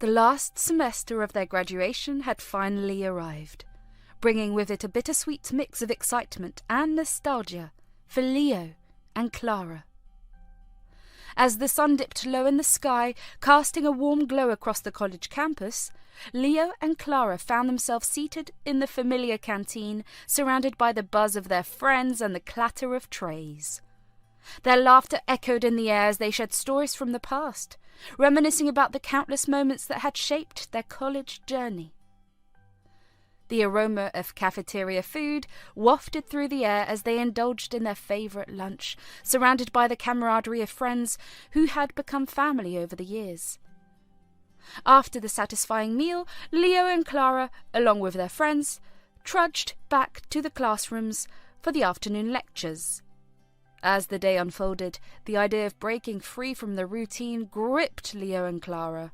The last semester of their graduation had finally arrived, bringing with it a bittersweet mix of excitement and nostalgia for Leo and Clara. As the sun dipped low in the sky, casting a warm glow across the college campus, Leo and Clara found themselves seated in the familiar canteen, surrounded by the buzz of their friends and the clatter of trays. Their laughter echoed in the air as they shared stories from the past, reminiscing about the countless moments that had shaped their college journey. The aroma of cafeteria food wafted through the air as they indulged in their favourite lunch, surrounded by the camaraderie of friends who had become family over the years. After the satisfying meal, Leo and Clara, along with their friends, trudged back to the classrooms for the afternoon lectures. As the day unfolded, the idea of breaking free from the routine gripped Leo and Clara.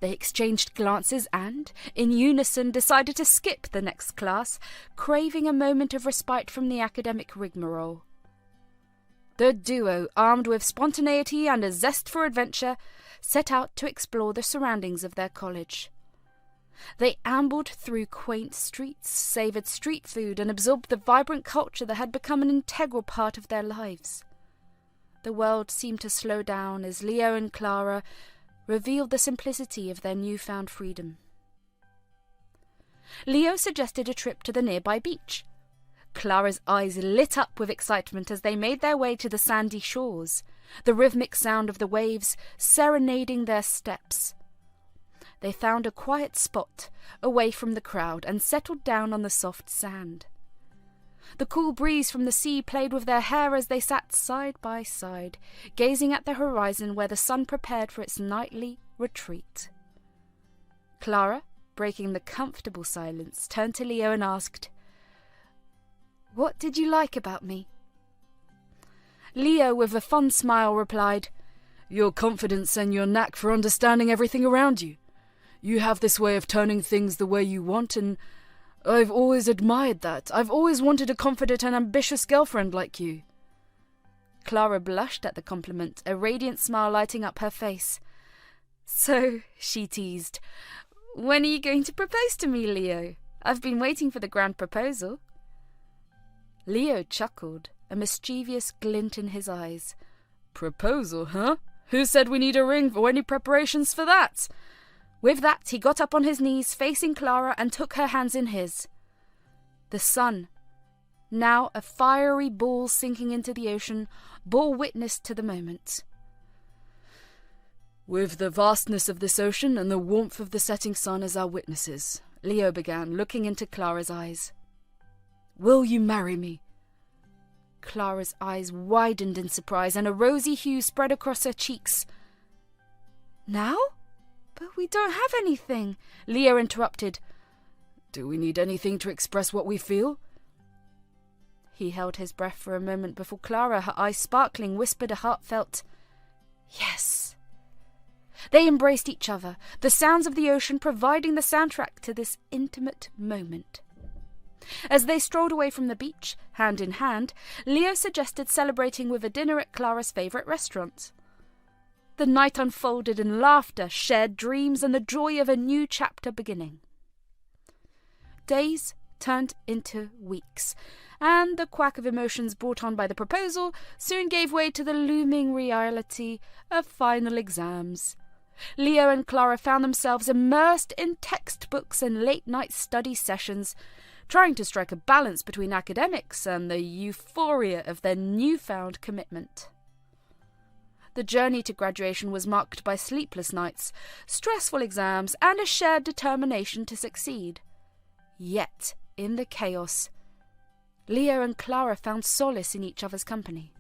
They exchanged glances and, in unison, decided to skip the next class, craving a moment of respite from the academic rigmarole. The duo, armed with spontaneity and a zest for adventure, set out to explore the surroundings of their college. They ambled through quaint streets, savoured street food, and absorbed the vibrant culture that had become an integral part of their lives. The world seemed to slow down as Leo and Clara revealed the simplicity of their newfound freedom. Leo suggested a trip to the nearby beach. Clara's eyes lit up with excitement as they made their way to the sandy shores, the rhythmic sound of the waves serenading their steps. They found a quiet spot away from the crowd and settled down on the soft sand. The cool breeze from the sea played with their hair as they sat side by side, gazing at the horizon where the sun prepared for its nightly retreat. Clara, breaking the comfortable silence, turned to Leo and asked, "What did you like about me?" Leo, with a fond smile, replied, "Your confidence and your knack for understanding everything around you. You have this way of turning things the way you want, and I've always admired that. I've always wanted a confident and ambitious girlfriend like you." Clara blushed at the compliment, a radiant smile lighting up her face. "So," she teased, "when are you going to propose to me, Leo? I've been waiting for the grand proposal." Leo chuckled, a mischievous glint in his eyes. "Proposal, huh? Who said we need a ring or any preparations for that?" With that, he got up on his knees, facing Clara, and took her hands in his. The sun, now a fiery ball sinking into the ocean, bore witness to the moment. "With the vastness of this ocean and the warmth of the setting sun as our witnesses," Leo began, looking into Clara's eyes. "Will you marry me?" Clara's eyes widened in surprise, and a rosy hue spread across her cheeks. "Now? But we don't have anything," Leo interrupted. "Do we need anything to express what we feel?" He held his breath for a moment before Clara, her eyes sparkling, whispered a heartfelt, "Yes." They embraced each other, the sounds of the ocean providing the soundtrack to this intimate moment. As they strolled away from the beach, hand in hand, Leo suggested celebrating with a dinner at Clara's favourite restaurant. The night unfolded in laughter, shared dreams, and the joy of a new chapter beginning. Days turned into weeks, and the quack of emotions brought on by the proposal soon gave way to the looming reality of final exams. Leo and Clara found themselves immersed in textbooks and late-night study sessions, trying to strike a balance between academics and the euphoria of their newfound commitment. The journey to graduation was marked by sleepless nights, stressful exams, and a shared determination to succeed. Yet, in the chaos, Leo and Clara found solace in each other's company.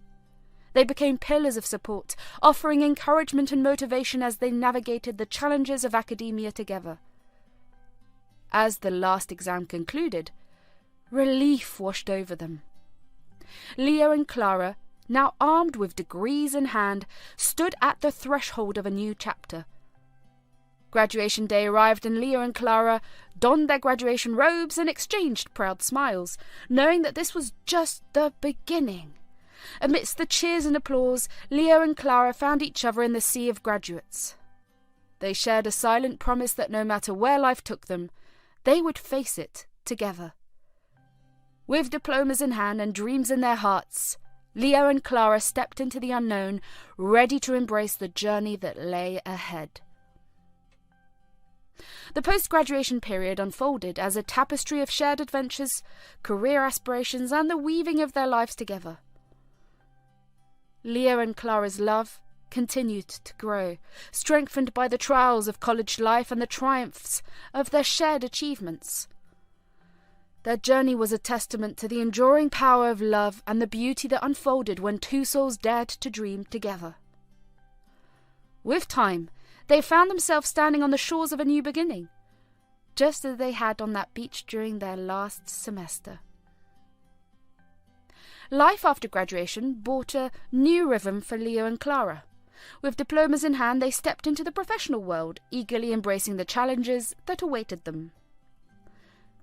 They became pillars of support, offering encouragement and motivation as they navigated the challenges of academia together. As the last exam concluded, relief washed over them. Leo and Clara, now armed with degrees in hand, stood at the threshold of a new chapter. Graduation day arrived, and Leo and Clara donned their graduation robes and exchanged proud smiles, knowing that this was just the beginning. Amidst the cheers and applause, Leo and Clara found each other in the sea of graduates. They shared a silent promise that no matter where life took them, they would face it together. With diplomas in hand and dreams in their hearts, Leo and Clara stepped into the unknown, ready to embrace the journey that lay ahead. The post-graduation period unfolded as a tapestry of shared adventures, career aspirations, and the weaving of their lives together. Leo and Clara's love continued to grow, strengthened by the trials of college life and the triumphs of their shared achievements. Their journey was a testament to the enduring power of love and the beauty that unfolded when two souls dared to dream together. With time, they found themselves standing on the shores of a new beginning, just as they had on that beach during their last semester. Life after graduation brought a new rhythm for Leo and Clara. With diplomas in hand, they stepped into the professional world, eagerly embracing the challenges that awaited them.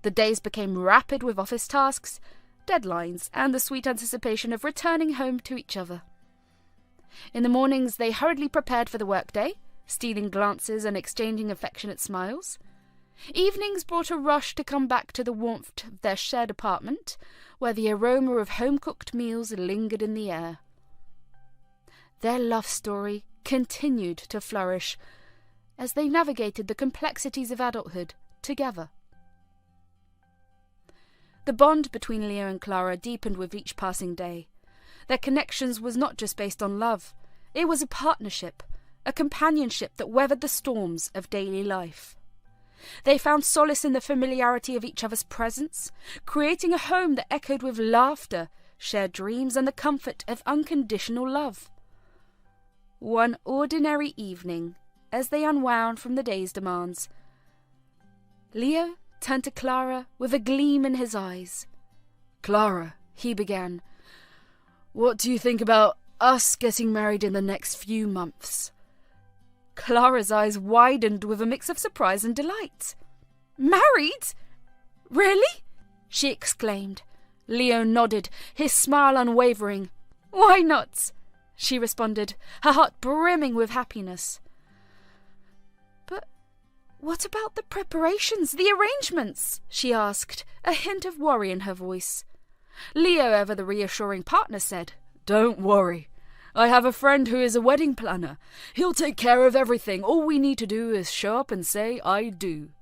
The days became rapid with office tasks, deadlines, and the sweet anticipation of returning home to each other. In the mornings, they hurriedly prepared for the workday, stealing glances and exchanging affectionate smiles. Evenings brought a rush to come back to the warmth of their shared apartment, where the aroma of home-cooked meals lingered in the air. Their love story continued to flourish as they navigated the complexities of adulthood together. The bond between Leo and Clara deepened with each passing day. Their connections was not just based on love. It was a partnership, a companionship that weathered the storms of daily life. They found solace in the familiarity of each other's presence, creating a home that echoed with laughter, shared dreams, and the comfort of unconditional love. One ordinary evening, as they unwound from the day's demands, Leo turned to Clara with a gleam in his eyes. "Clara," he began, "what do you think about us getting married in the next few months?" Clara's eyes widened with a mix of surprise and delight. "Married? Really?" she exclaimed. Leo nodded, his smile unwavering. "Why not?" she responded, her heart brimming with happiness. "But what about the preparations, the arrangements?" she asked, a hint of worry in her voice. Leo, ever the reassuring partner, said, "Don't worry. I have a friend who is a wedding planner. He'll take care of everything. All we need to do is show up and say, 'I do.'"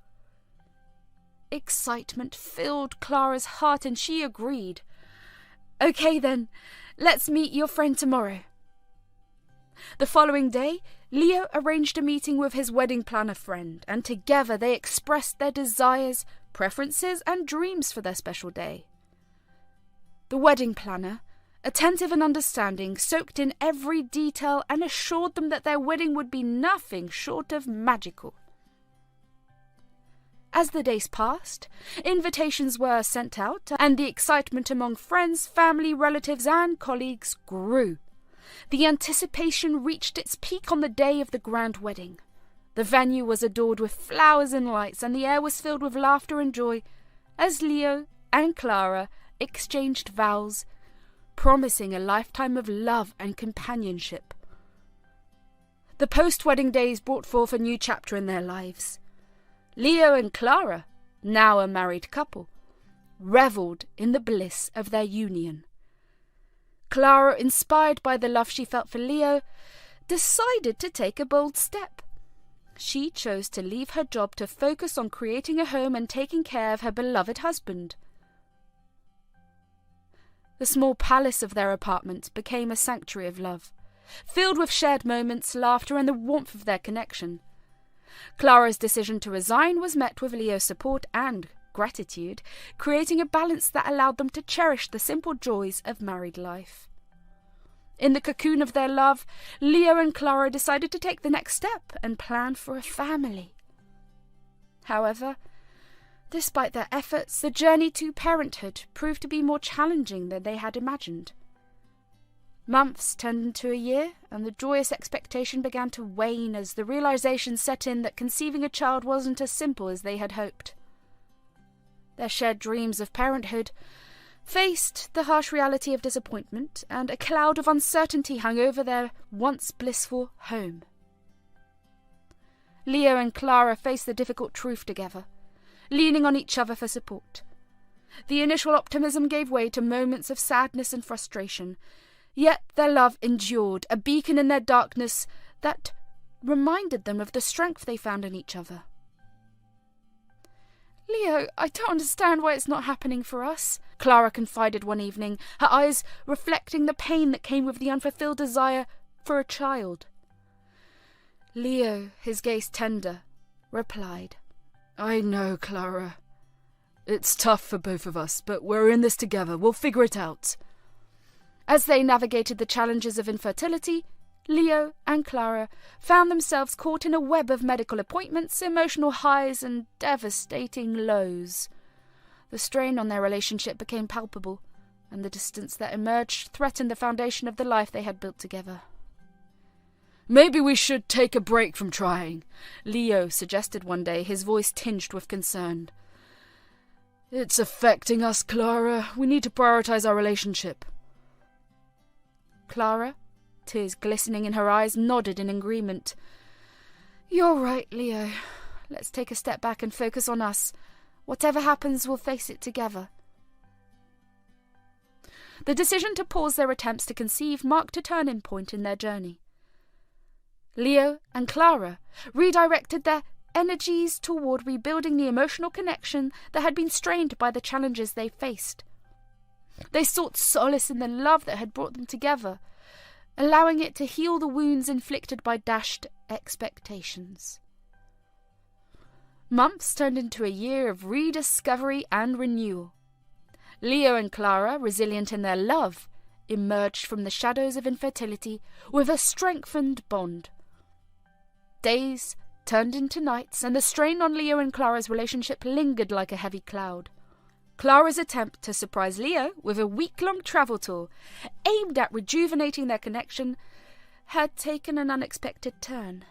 Excitement filled Clara's heart and she agreed. "Okay then, let's meet your friend tomorrow." The following day, Leo arranged a meeting with his wedding planner friend, and together they expressed their desires, preferences, and dreams for their special day. The wedding planner, attentive and understanding, soaked in every detail and assured them that their wedding would be nothing short of magical. As the days passed, invitations were sent out, and the excitement among friends, family, relatives, and colleagues grew. The anticipation reached its peak on the day of the grand wedding. The venue was adored with flowers and lights, and the air was filled with laughter and joy as Leo and Clara exchanged vows, promising a lifetime of love and companionship. The post-wedding days brought forth a new chapter in their lives. Leo and Clara, now a married couple, revelled in the bliss of their union. Clara, inspired by the love she felt for Leo, decided to take a bold step. She chose to leave her job to focus on creating a home and taking care of her beloved husband. The small palace of their apartment became a sanctuary of love, filled with shared moments, laughter, and the warmth of their connection. Clara's decision to resign was met with Leo's support and gratitude, creating a balance that allowed them to cherish the simple joys of married life. In the cocoon of their love, Leo and Clara decided to take the next step and plan for a family. However, despite their efforts, the journey to parenthood proved to be more challenging than they had imagined. Months turned into a year, and the joyous expectation began to wane as the realization set in that conceiving a child wasn't as simple as they had hoped. Their shared dreams of parenthood faced the harsh reality of disappointment, and a cloud of uncertainty hung over their once blissful home. Leo and Clara faced the difficult truth together, leaning on each other for support. The initial optimism gave way to moments of sadness and frustration, yet their love endured, a beacon in their darkness that reminded them of the strength they found in each other. "Leo, I don't understand why it's not happening for us," Clara confided one evening, her eyes reflecting the pain that came with the unfulfilled desire for a child. Leo, his gaze tender, replied, "I know, Clara. It's tough for both of us, but we're in this together. We'll figure it out." As they navigated the challenges of infertility, Leo and Clara found themselves caught in a web of medical appointments, emotional highs, and devastating lows. The strain on their relationship became palpable, and the distance that emerged threatened the foundation of the life they had built together. "Maybe we should take a break from trying," Leo suggested one day, his voice tinged with concern. "It's affecting us, Clara. We need to prioritize our relationship." Clara, tears glistening in her eyes, nodded in agreement. "You're right, Leo. Let's take a step back and focus on us. Whatever happens, we'll face it together." The decision to pause their attempts to conceive marked a turning point in their journey. Leo and Clara redirected their energies toward rebuilding the emotional connection that had been strained by the challenges they faced. They sought solace in the love that had brought them together, allowing it to heal the wounds inflicted by dashed expectations. Months turned into a year of rediscovery and renewal. Leo and Clara, resilient in their love, emerged from the shadows of infertility with a strengthened bond. Days turned into nights, and the strain on Leo and Clara's relationship lingered like a heavy cloud. Clara's attempt to surprise Leo with a week-long travel tour, aimed at rejuvenating their connection, had taken an unexpected turn.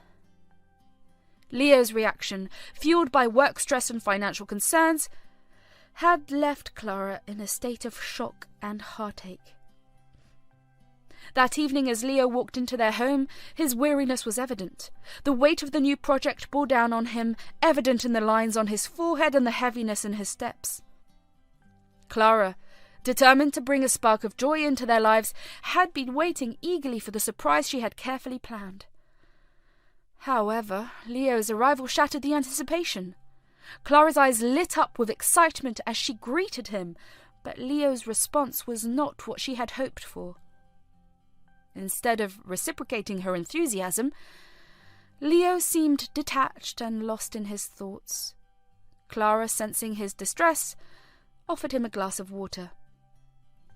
Leo's reaction, fueled by work stress and financial concerns, had left Clara in a state of shock and heartache. That evening, as Leo walked into their home, his weariness was evident. The weight of the new project bore down on him, evident in the lines on his forehead and the heaviness in his steps. Clara, determined to bring a spark of joy into their lives, had been waiting eagerly for the surprise she had carefully planned. However, Leo's arrival shattered the anticipation. Clara's eyes lit up with excitement as she greeted him, but Leo's response was not what she had hoped for. Instead of reciprocating her enthusiasm, Leo seemed detached and lost in his thoughts. Clara, sensing his distress, offered him a glass of water.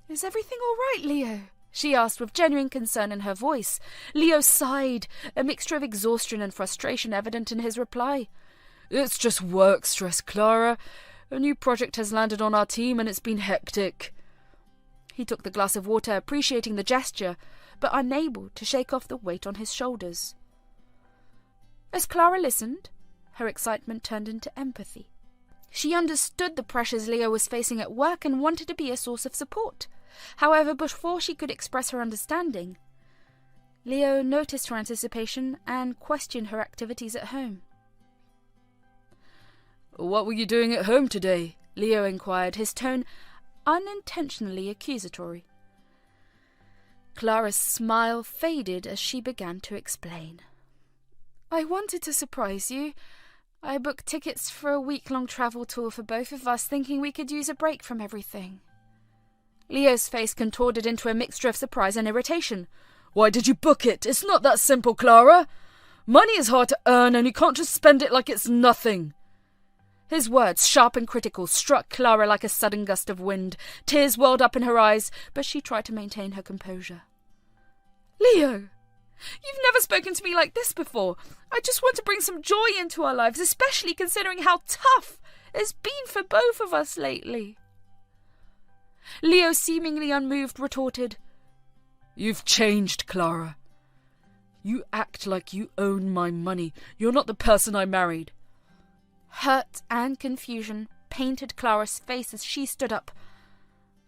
"Is everything all right, Leo?" she asked with genuine concern in her voice. Leo sighed, a mixture of exhaustion and frustration evident in his reply. "It's just work stress, Clara. A new project has landed on our team and it's been hectic." He took the glass of water, appreciating the gesture, but unable to shake off the weight on his shoulders. As Clara listened, her excitement turned into empathy. She understood the pressures Leo was facing at work and wanted to be a source of support. However, before she could express her understanding, Leo noticed her anticipation and questioned her activities at home. "What were you doing at home today?" Leo inquired, his tone unintentionally accusatory. Clara's smile faded as she began to explain. "I wanted to surprise you. I booked tickets for a week-long travel tour for both of us, thinking we could use a break from everything." Leo's face contorted into a mixture of surprise and irritation. "Why did you book it? It's not that simple, Clara. Money is hard to earn and you can't just spend it like it's nothing." His words, sharp and critical, struck Clara like a sudden gust of wind. Tears welled up in her eyes, but she tried to maintain her composure. "Leo, you've never spoken to me like this before. I just want to bring some joy into our lives, especially considering how tough it's been for both of us lately." Leo, seemingly unmoved, retorted, "You've changed, Clara. You act like you own my money. You're not the person I married." Hurt and confusion painted Clara's face as she stood up.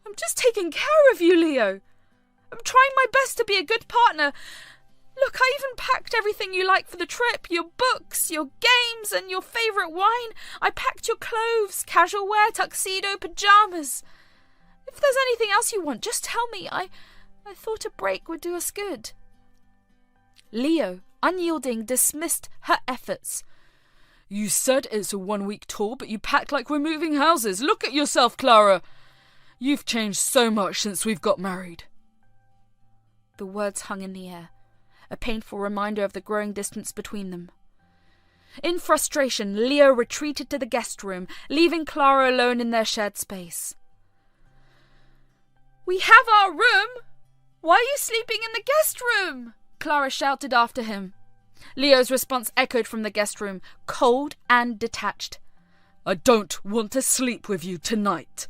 "I'm just taking care of you, Leo. I'm trying my best to be a good partner. Look, I even packed everything you like for the trip. Your books, your games, and your favourite wine. I packed your clothes, casual wear, tuxedo, pyjamas. If there's anything else you want, just tell me. I thought a break would do us good." Leo, unyielding, dismissed her efforts. "You said it's a 1-week tour, but you packed like we're moving houses. Look at yourself, Clara. You've changed so much since we've got married." The words hung in the air, a painful reminder of the growing distance between them. In frustration, Leo retreated to the guest room, leaving Clara alone in their shared space. "We have our room! Why are you sleeping in the guest room?" Clara shouted after him. Leo's response echoed from the guest room, cold and detached. "I don't want to sleep with you tonight."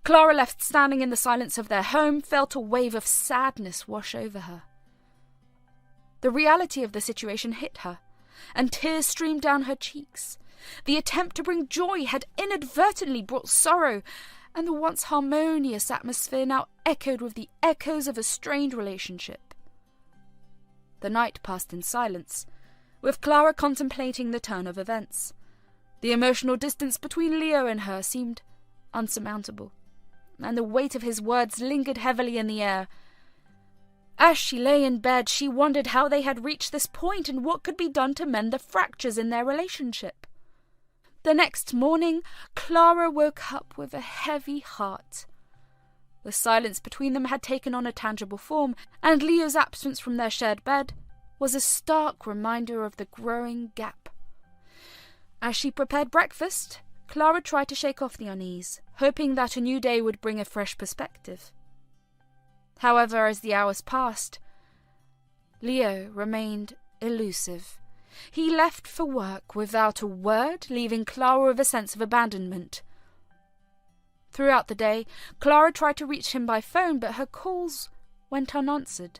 Clara, left standing in the silence of their home, felt a wave of sadness wash over her. The reality of the situation hit her, and tears streamed down her cheeks. The attempt to bring joy had inadvertently brought sorrow, and the once harmonious atmosphere now echoed with the echoes of a strained relationship. The night passed in silence, with Clara contemplating the turn of events. The emotional distance between Leo and her seemed unsurmountable, and the weight of his words lingered heavily in the air. As she lay in bed, she wondered how they had reached this point and what could be done to mend the fractures in their relationship. The next morning, Clara woke up with a heavy heart. The silence between them had taken on a tangible form, and Leo's absence from their shared bed was a stark reminder of the growing gap. As she prepared breakfast, Clara tried to shake off the unease, hoping that a new day would bring a fresh perspective. However, as the hours passed, Leo remained elusive. He left for work without a word, leaving Clara with a sense of abandonment. Throughout the day, Clara tried to reach him by phone, but her calls went unanswered.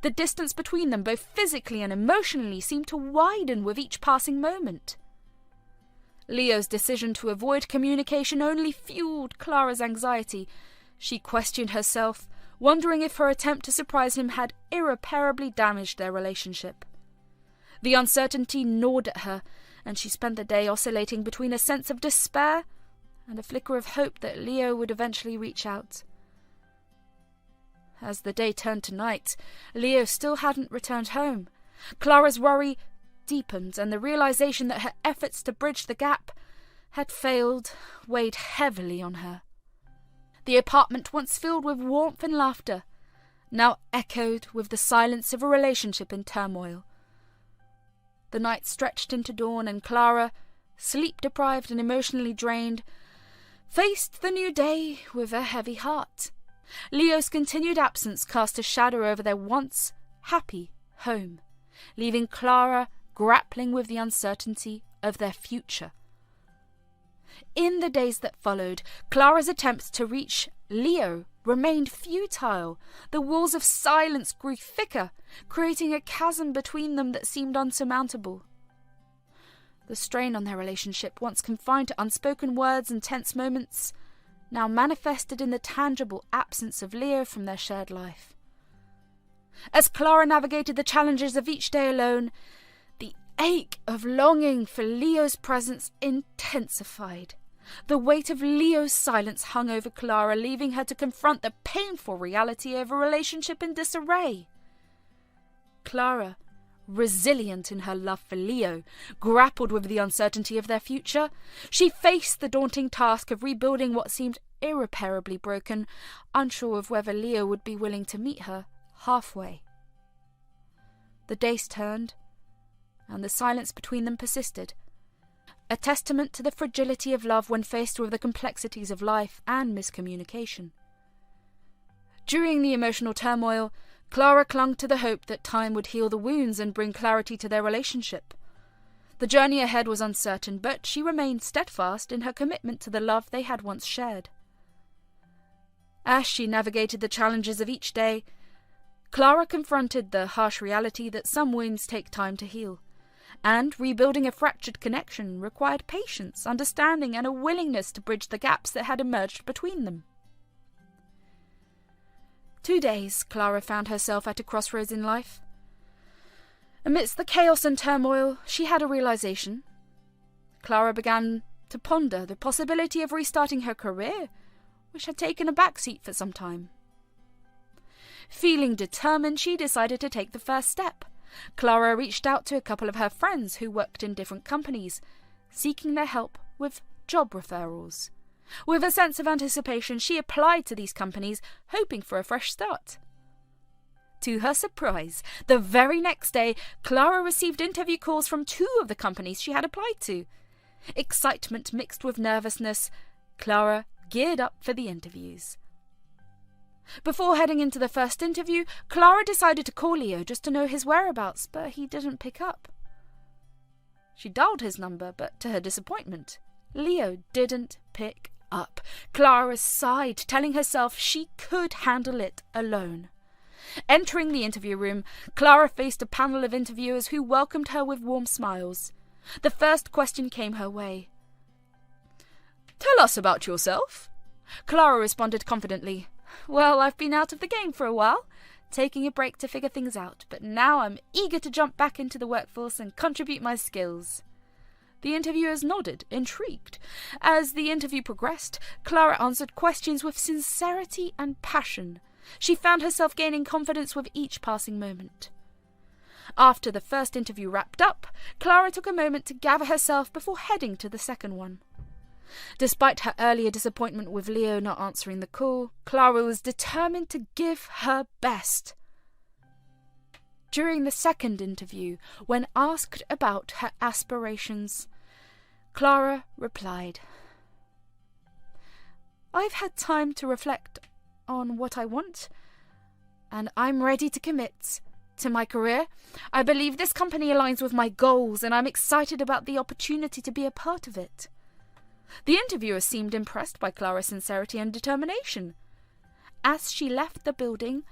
The distance between them, both physically and emotionally, seemed to widen with each passing moment. Leo's decision to avoid communication only fueled Clara's anxiety. She questioned herself, wondering if her attempt to surprise him had irreparably damaged their relationship. The uncertainty gnawed at her, and she spent the day oscillating between a sense of despair and a flicker of hope that Leo would eventually reach out. As the day turned to night, Leo still hadn't returned home. Clara's worry deepened, and the realization that her efforts to bridge the gap had failed weighed heavily on her. The apartment, once filled with warmth and laughter, now echoed with the silence of a relationship in turmoil. The night stretched into dawn, and Clara, sleep-deprived and emotionally drained, faced the new day with a heavy heart. Leo's continued absence cast a shadow over their once happy home, leaving Clara grappling with the uncertainty of their future. In the days that followed, Clara's attempts to reach Leo remained futile. The walls of silence grew thicker, creating a chasm between them that seemed unsurmountable. The strain on their relationship, once confined to unspoken words and tense moments, now manifested in the tangible absence of Leo from their shared life. As Clara navigated the challenges of each day alone, the ache of longing for Leo's presence intensified. The weight of Leo's silence hung over Clara, leaving her to confront the painful reality of a relationship in disarray. Clara, resilient in her love for Leo, grappled with the uncertainty of their future. She faced the daunting task of rebuilding what seemed irreparably broken, unsure of whether Leo would be willing to meet her halfway. The days turned, and the silence between them persisted, a testament to the fragility of love when faced with the complexities of life and miscommunication. During the emotional turmoil, Clara clung to the hope that time would heal the wounds and bring clarity to their relationship. The journey ahead was uncertain, but she remained steadfast in her commitment to the love they had once shared. As she navigated the challenges of each day, Clara confronted the harsh reality that some wounds take time to heal, and rebuilding a fractured connection required patience, understanding, and a willingness to bridge the gaps that had emerged between them. 2 days, Clara found herself at a crossroads in life. Amidst the chaos and turmoil, she had a realization. Clara began to ponder the possibility of restarting her career, which had taken a backseat for some time. Feeling determined, she decided to take the first step. Clara reached out to a couple of her friends who worked in different companies, seeking their help with job referrals. With a sense of anticipation, she applied to these companies, hoping for a fresh start. To her surprise, the very next day, Clara received interview calls from 2 of the companies she had applied to. Excitement mixed with nervousness, Clara geared up for the interviews. Before heading into the first interview, Clara decided to call Leo just to know his whereabouts, but he didn't pick up. She dialed his number, but to her disappointment, Leo didn't pick up. Clara sighed, telling herself she could handle it alone. Entering the interview room, Clara faced a panel of interviewers who welcomed her with warm smiles. The first question came her way. "Tell us about yourself." Clara responded confidently. "Well, I've been out of the game for a while, taking a break to figure things out, but now I'm eager to jump back into the workforce and contribute my skills." The interviewers nodded, intrigued. As the interview progressed, Clara answered questions with sincerity and passion. She found herself gaining confidence with each passing moment. After the first interview wrapped up, Clara took a moment to gather herself before heading to the second one. Despite her earlier disappointment with Leo not answering the call, Clara was determined to give her best. During the second interview, when asked about her aspirations, Clara replied, "I've had time to reflect on what I want, and I'm ready to commit to my career. I believe this company aligns with my goals, and I'm excited about the opportunity to be a part of it." The interviewer seemed impressed by Clara's sincerity and determination. As she left the building,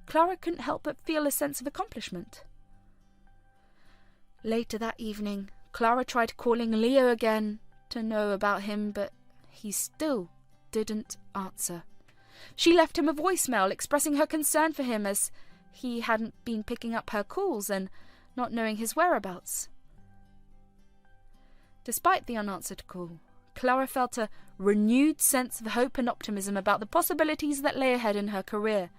Clara couldn't help but feel a sense of accomplishment. Later that evening, Clara tried calling Leo again to know about him, but he still didn't answer. She left him a voicemail expressing her concern for him as he hadn't been picking up her calls and not knowing his whereabouts. Despite the unanswered call, Clara felt a renewed sense of hope and optimism about the possibilities that lay ahead in her career.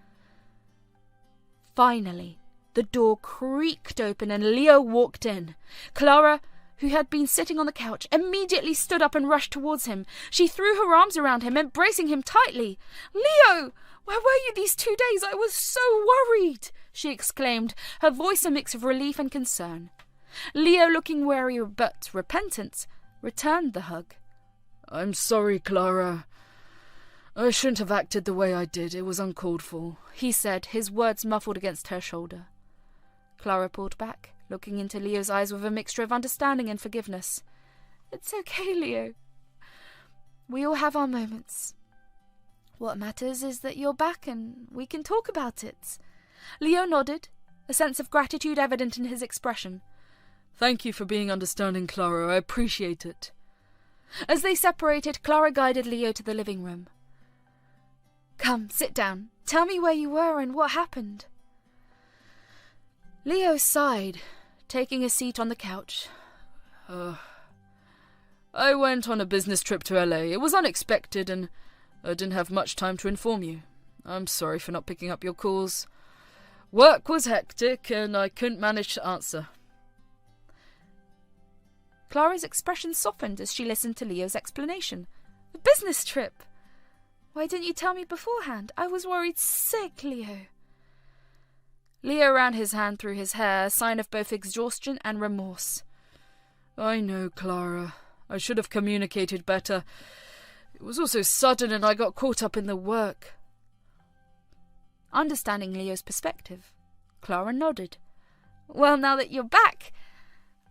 Finally, the door creaked open and Leo walked in. Clara, who had been sitting on the couch, immediately stood up and rushed towards him. She threw her arms around him, embracing him tightly. "Leo, where were you these 2 days? I was so worried," she exclaimed, her voice a mix of relief and concern. Leo, looking wary but repentant, returned the hug. "I'm sorry, Clara. I shouldn't have acted the way I did. It was uncalled for," he said, his words muffled against her shoulder. Clara pulled back, looking into Leo's eyes with a mixture of understanding and forgiveness. "It's okay, Leo. We all have our moments. What matters is that you're back and we can talk about it." Leo nodded, a sense of gratitude evident in his expression. "Thank you for being understanding, Clara. I appreciate it." As they separated, Clara guided Leo to the living room. "Come, sit down. Tell me where you were and what happened." Leo sighed, taking a seat on the couch. I went on a business trip to LA. It was unexpected and I didn't have much time to inform you. I'm sorry for not picking up your calls. Work was hectic and I couldn't manage to answer." Clara's expression softened as she listened to Leo's explanation. "A business trip? Why didn't you tell me beforehand? I was worried sick, Leo." Leo ran his hand through his hair, a sign of both exhaustion and remorse. "I know, Clara. I should have communicated better. It was all so sudden and I got caught up in the work." Understanding Leo's perspective, Clara nodded. "Well, now that you're back,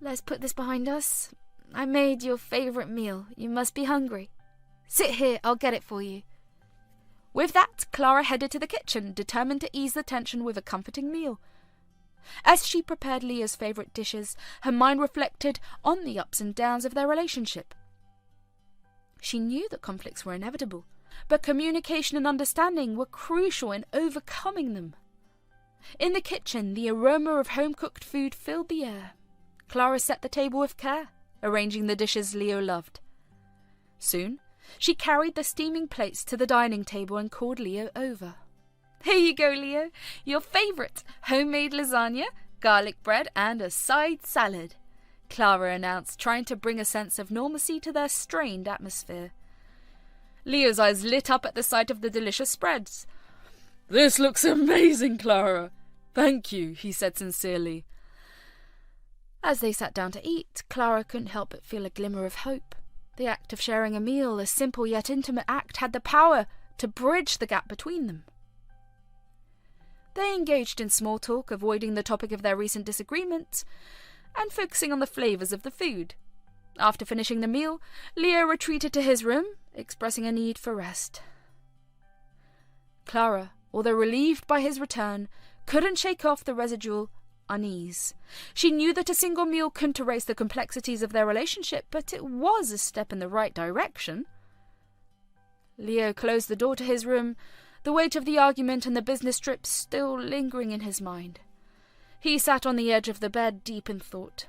let's put this behind us. I made your favourite meal. You must be hungry. Sit here, I'll get it for you." With that, Clara headed to the kitchen, determined to ease the tension with a comforting meal. As she prepared Leo's favourite dishes, her mind reflected on the ups and downs of their relationship. She knew that conflicts were inevitable, but communication and understanding were crucial in overcoming them. In the kitchen, the aroma of home-cooked food filled the air. Clara set the table with care, arranging the dishes Leo loved. Soon, she carried the steaming plates to the dining table and called Leo over. "Here you go, Leo. Your favourite, homemade lasagna, garlic bread and a side salad," Clara announced, trying to bring a sense of normalcy to their strained atmosphere. Leo's eyes lit up at the sight of the delicious spreads. "This looks amazing, Clara. Thank you," he said sincerely. As they sat down to eat, Clara couldn't help but feel a glimmer of hope. The act of sharing a meal, a simple yet intimate act, had the power to bridge the gap between them. They engaged in small talk, avoiding the topic of their recent disagreement, and focusing on the flavours of the food. After finishing the meal, Leo retreated to his room, expressing a need for rest. Clara, although relieved by his return, couldn't shake off the residual unease. She knew that a single meal couldn't erase the complexities of their relationship, but it was a step in the right direction. Leo closed the door to his room, the weight of the argument and the business trip still lingering in his mind. He sat on the edge of the bed, deep in thought.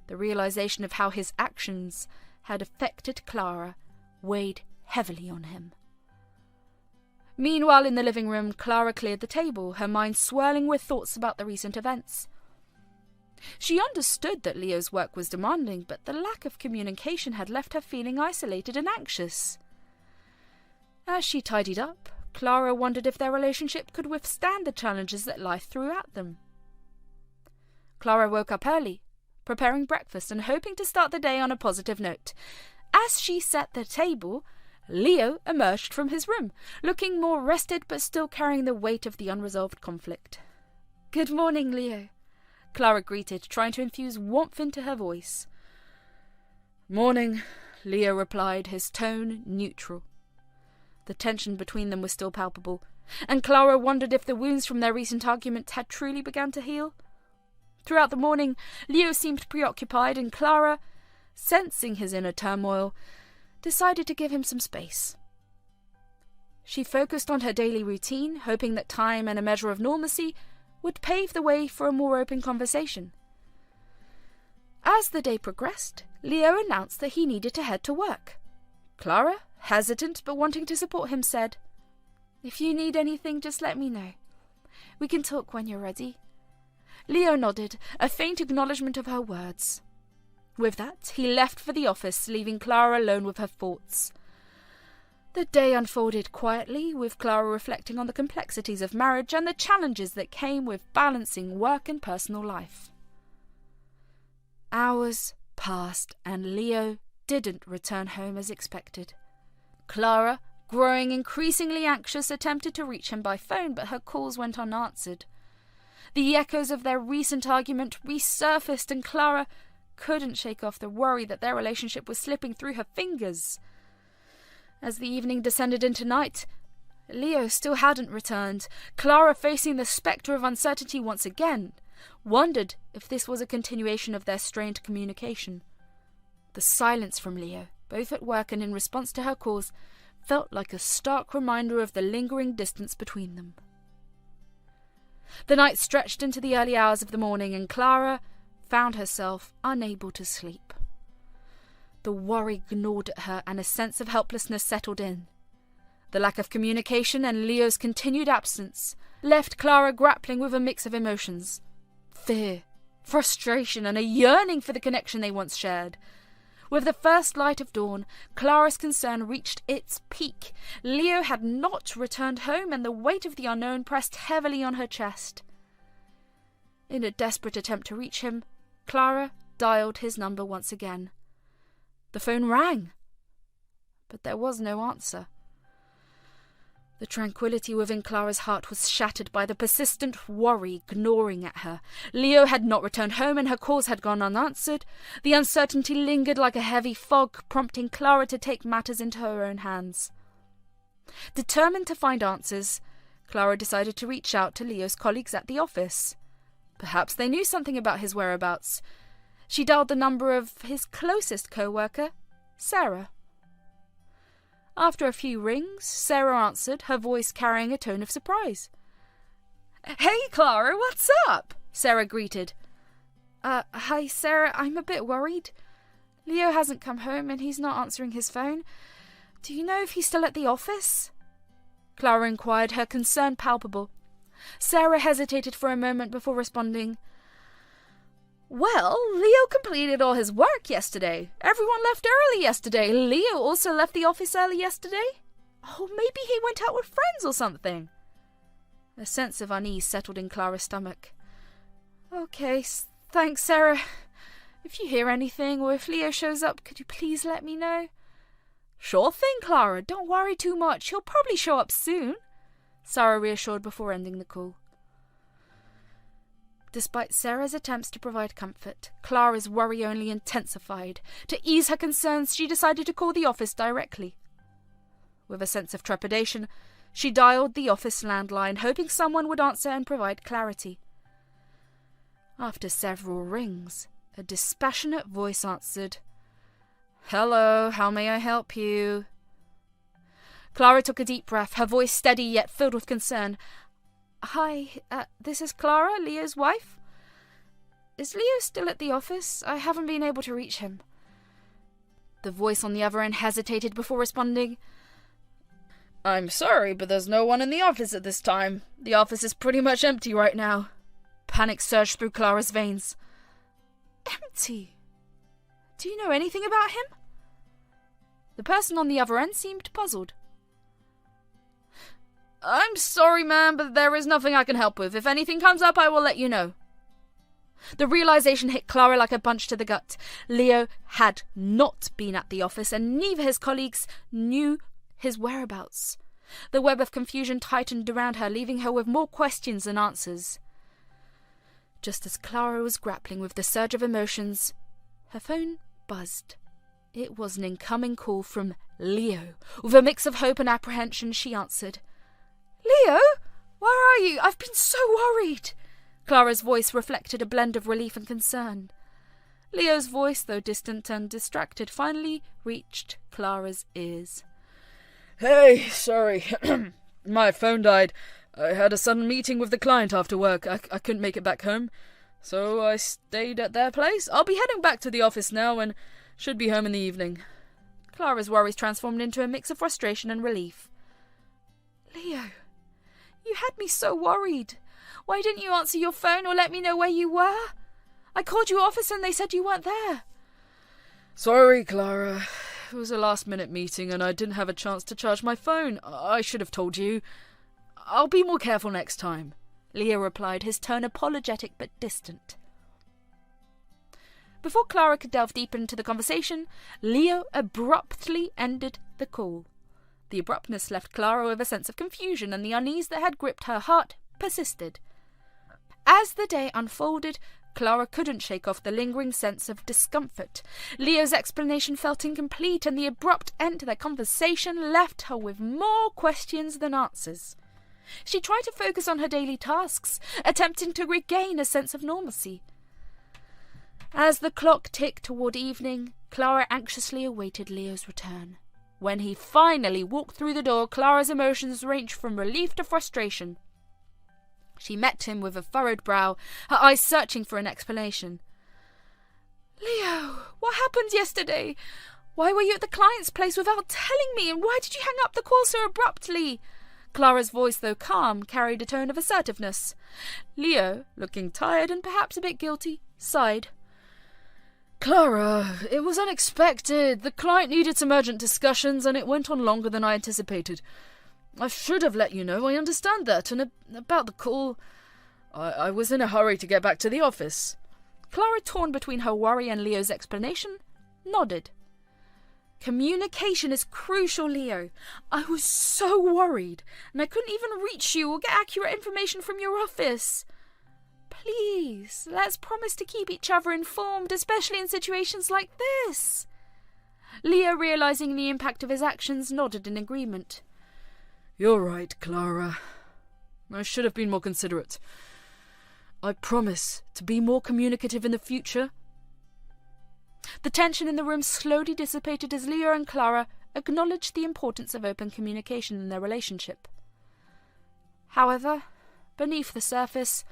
The realization of how his actions had affected Clara weighed heavily on him. Meanwhile, in the living room, Clara cleared the table, her mind swirling with thoughts about the recent events. She understood that Leo's work was demanding, but the lack of communication had left her feeling isolated and anxious. As she tidied up, Clara wondered if their relationship could withstand the challenges that life threw at them. Clara woke up early, preparing breakfast and hoping to start the day on a positive note. As she set the table, Leo emerged from his room, looking more rested but still carrying the weight of the unresolved conflict. "Good morning, Leo," Clara greeted, trying to infuse warmth into her voice. "Morning," Leo replied, his tone neutral. The tension between them was still palpable, and Clara wondered if the wounds from their recent argument had truly begun to heal. Throughout the morning, Leo seemed preoccupied, and Clara, sensing his inner turmoil, decided to give him some space. She focused on her daily routine, hoping that time and a measure of normalcy would pave the way for a more open conversation. As the day progressed, Leo announced that he needed to head to work. Clara, hesitant but wanting to support him, said, "If you need anything, just let me know. We can talk when you're ready." Leo nodded, a faint acknowledgement of her words. With that, he left for the office, leaving Clara alone with her thoughts. The day unfolded quietly, with Clara reflecting on the complexities of marriage and the challenges that came with balancing work and personal life. Hours passed, and Leo didn't return home as expected. Clara, growing increasingly anxious, attempted to reach him by phone, but her calls went unanswered. The echoes of their recent argument resurfaced, and Clara couldn't shake off the worry that their relationship was slipping through her fingers. As the evening descended into night, Leo still hadn't returned. Clara, facing the spectre of uncertainty once again, wondered if this was a continuation of their strained communication. The silence from Leo, both at work and in response to her calls, felt like a stark reminder of the lingering distance between them. The night stretched into the early hours of the morning, and Clara found herself unable to sleep. The worry gnawed at her, and a sense of helplessness settled in. The lack of communication and Leo's continued absence left Clara grappling with a mix of emotions: fear, frustration, and a yearning for the connection they once shared. With the first light of dawn, Clara's concern reached its peak. Leo had not returned home, and the weight of the unknown pressed heavily on her chest. In a desperate attempt to reach him, Clara dialed his number once again. The phone rang, but there was no answer. The tranquility within Clara's heart was shattered by the persistent worry gnawing at her. Leo had not returned home, and her calls had gone unanswered. The uncertainty lingered like a heavy fog, prompting Clara to take matters into her own hands. Determined to find answers, Clara decided to reach out to Leo's colleagues at the office. Perhaps they knew something about his whereabouts. She dialed the number of his closest co-worker, Sarah. After a few rings, Sarah answered, her voice carrying a tone of surprise. "Hey, Clara, what's up?" Sarah greeted. Hi, Sarah, I'm a bit worried. Leo hasn't come home and he's not answering his phone. Do you know if he's still at the office?" Clara inquired, her concern palpable. Sarah hesitated for a moment before responding. "Well, Leo completed all his work yesterday. Everyone left early yesterday. Leo also left the office early yesterday. Oh, maybe he went out with friends or something." A sense of unease settled in Clara's stomach. "Okay, thanks, Sarah. If you hear anything or if Leo shows up, could you please let me know?" "Sure thing, Clara. Don't worry too much. He'll probably show up soon," Sarah reassured before ending the call. Despite Sarah's attempts to provide comfort, Clara's worry only intensified. To ease her concerns, she decided to call the office directly. With a sense of trepidation, she dialed the office landline, hoping someone would answer and provide clarity. After several rings, a dispassionate voice answered. "Hello, how may I help you?" Clara took a deep breath, her voice steady yet filled with concern. "Hi, this is Clara, Leo's wife. Is Leo still at the office? I haven't been able to reach him." The voice on the other end hesitated before responding. "I'm sorry, but there's no one in the office at this time. The office is pretty much empty right now." Panic surged through Clara's veins. "Empty? Do you know anything about him?" The person on the other end seemed puzzled. "I'm sorry, ma'am, but there is nothing I can help with. If anything comes up, I will let you know." The realization hit Clara like a punch to the gut. Leo had not been at the office, and neither his colleagues knew his whereabouts. The web of confusion tightened around her, leaving her with more questions than answers. Just as Clara was grappling with the surge of emotions, her phone buzzed. It was an incoming call from Leo. With a mix of hope and apprehension, she answered. "Leo? Where are you? I've been so worried." Clara's voice reflected a blend of relief and concern. Leo's voice, though distant and distracted, finally reached Clara's ears. "Hey, sorry. My phone died. I had a sudden meeting with the client after work. I couldn't make it back home, so I stayed at their place. I'll be heading back to the office now and should be home in the evening." Clara's worries transformed into a mix of frustration and relief. "Leo, you had me so worried. Why didn't you answer your phone or let me know where you were? I called your office and they said you weren't there." "Sorry, Clara. It was a last-minute meeting and I didn't have a chance to charge my phone. I should have told you. I'll be more careful next time," Leo replied, his tone apologetic but distant. Before Clara could delve deeper into the conversation, Leo abruptly ended the call. The abruptness left Clara with a sense of confusion, and the unease that had gripped her heart persisted. As the day unfolded, Clara couldn't shake off the lingering sense of discomfort. Leo's explanation felt incomplete, and the abrupt end to their conversation left her with more questions than answers. She tried to focus on her daily tasks, attempting to regain a sense of normalcy. As the clock ticked toward evening, Clara anxiously awaited Leo's return. When he finally walked through the door, Clara's emotions ranged from relief to frustration. She met him with a furrowed brow, her eyes searching for an explanation. "Leo, what happened yesterday? Why were you at the client's place without telling me, and why did you hang up the call so abruptly?" Clara's voice, though calm, carried a tone of assertiveness. Leo, looking tired and perhaps a bit guilty, sighed. "Clara, it was unexpected. The client needed some urgent discussions and it went on longer than I anticipated. I should have let you know, I understand that, and about the call, I was in a hurry to get back to the office." Clara, torn between her worry and Leo's explanation, nodded. "Communication is crucial, Leo. I was so worried, and I couldn't even reach you or get accurate information from your office. Please, let's promise to keep each other informed, especially in situations like this." Leo, realizing the impact of his actions, nodded in agreement. "You're right, Clara. I should have been more considerate. I promise to be more communicative in the future." The tension in the room slowly dissipated as Leo and Clara acknowledged the importance of open communication in their relationship. However, beneath the surface,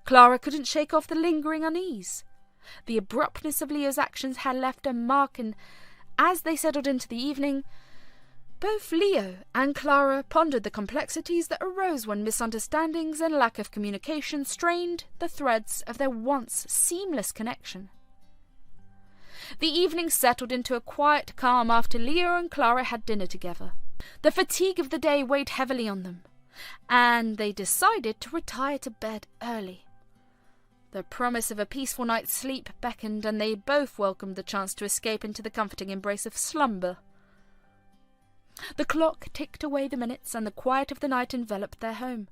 Clara couldn't shake off the lingering unease. The abruptness of Leo's actions had left a mark, and as they settled into the evening, both Leo and Clara pondered the complexities that arose when misunderstandings and lack of communication strained the threads of their once seamless connection. The evening settled into a quiet calm after Leo and Clara had dinner together. The fatigue of the day weighed heavily on them, and they decided to retire to bed early. The promise of a peaceful night's sleep beckoned, and they both welcomed the chance to escape into the comforting embrace of slumber. The clock ticked away the minutes, and the quiet of the night enveloped their home.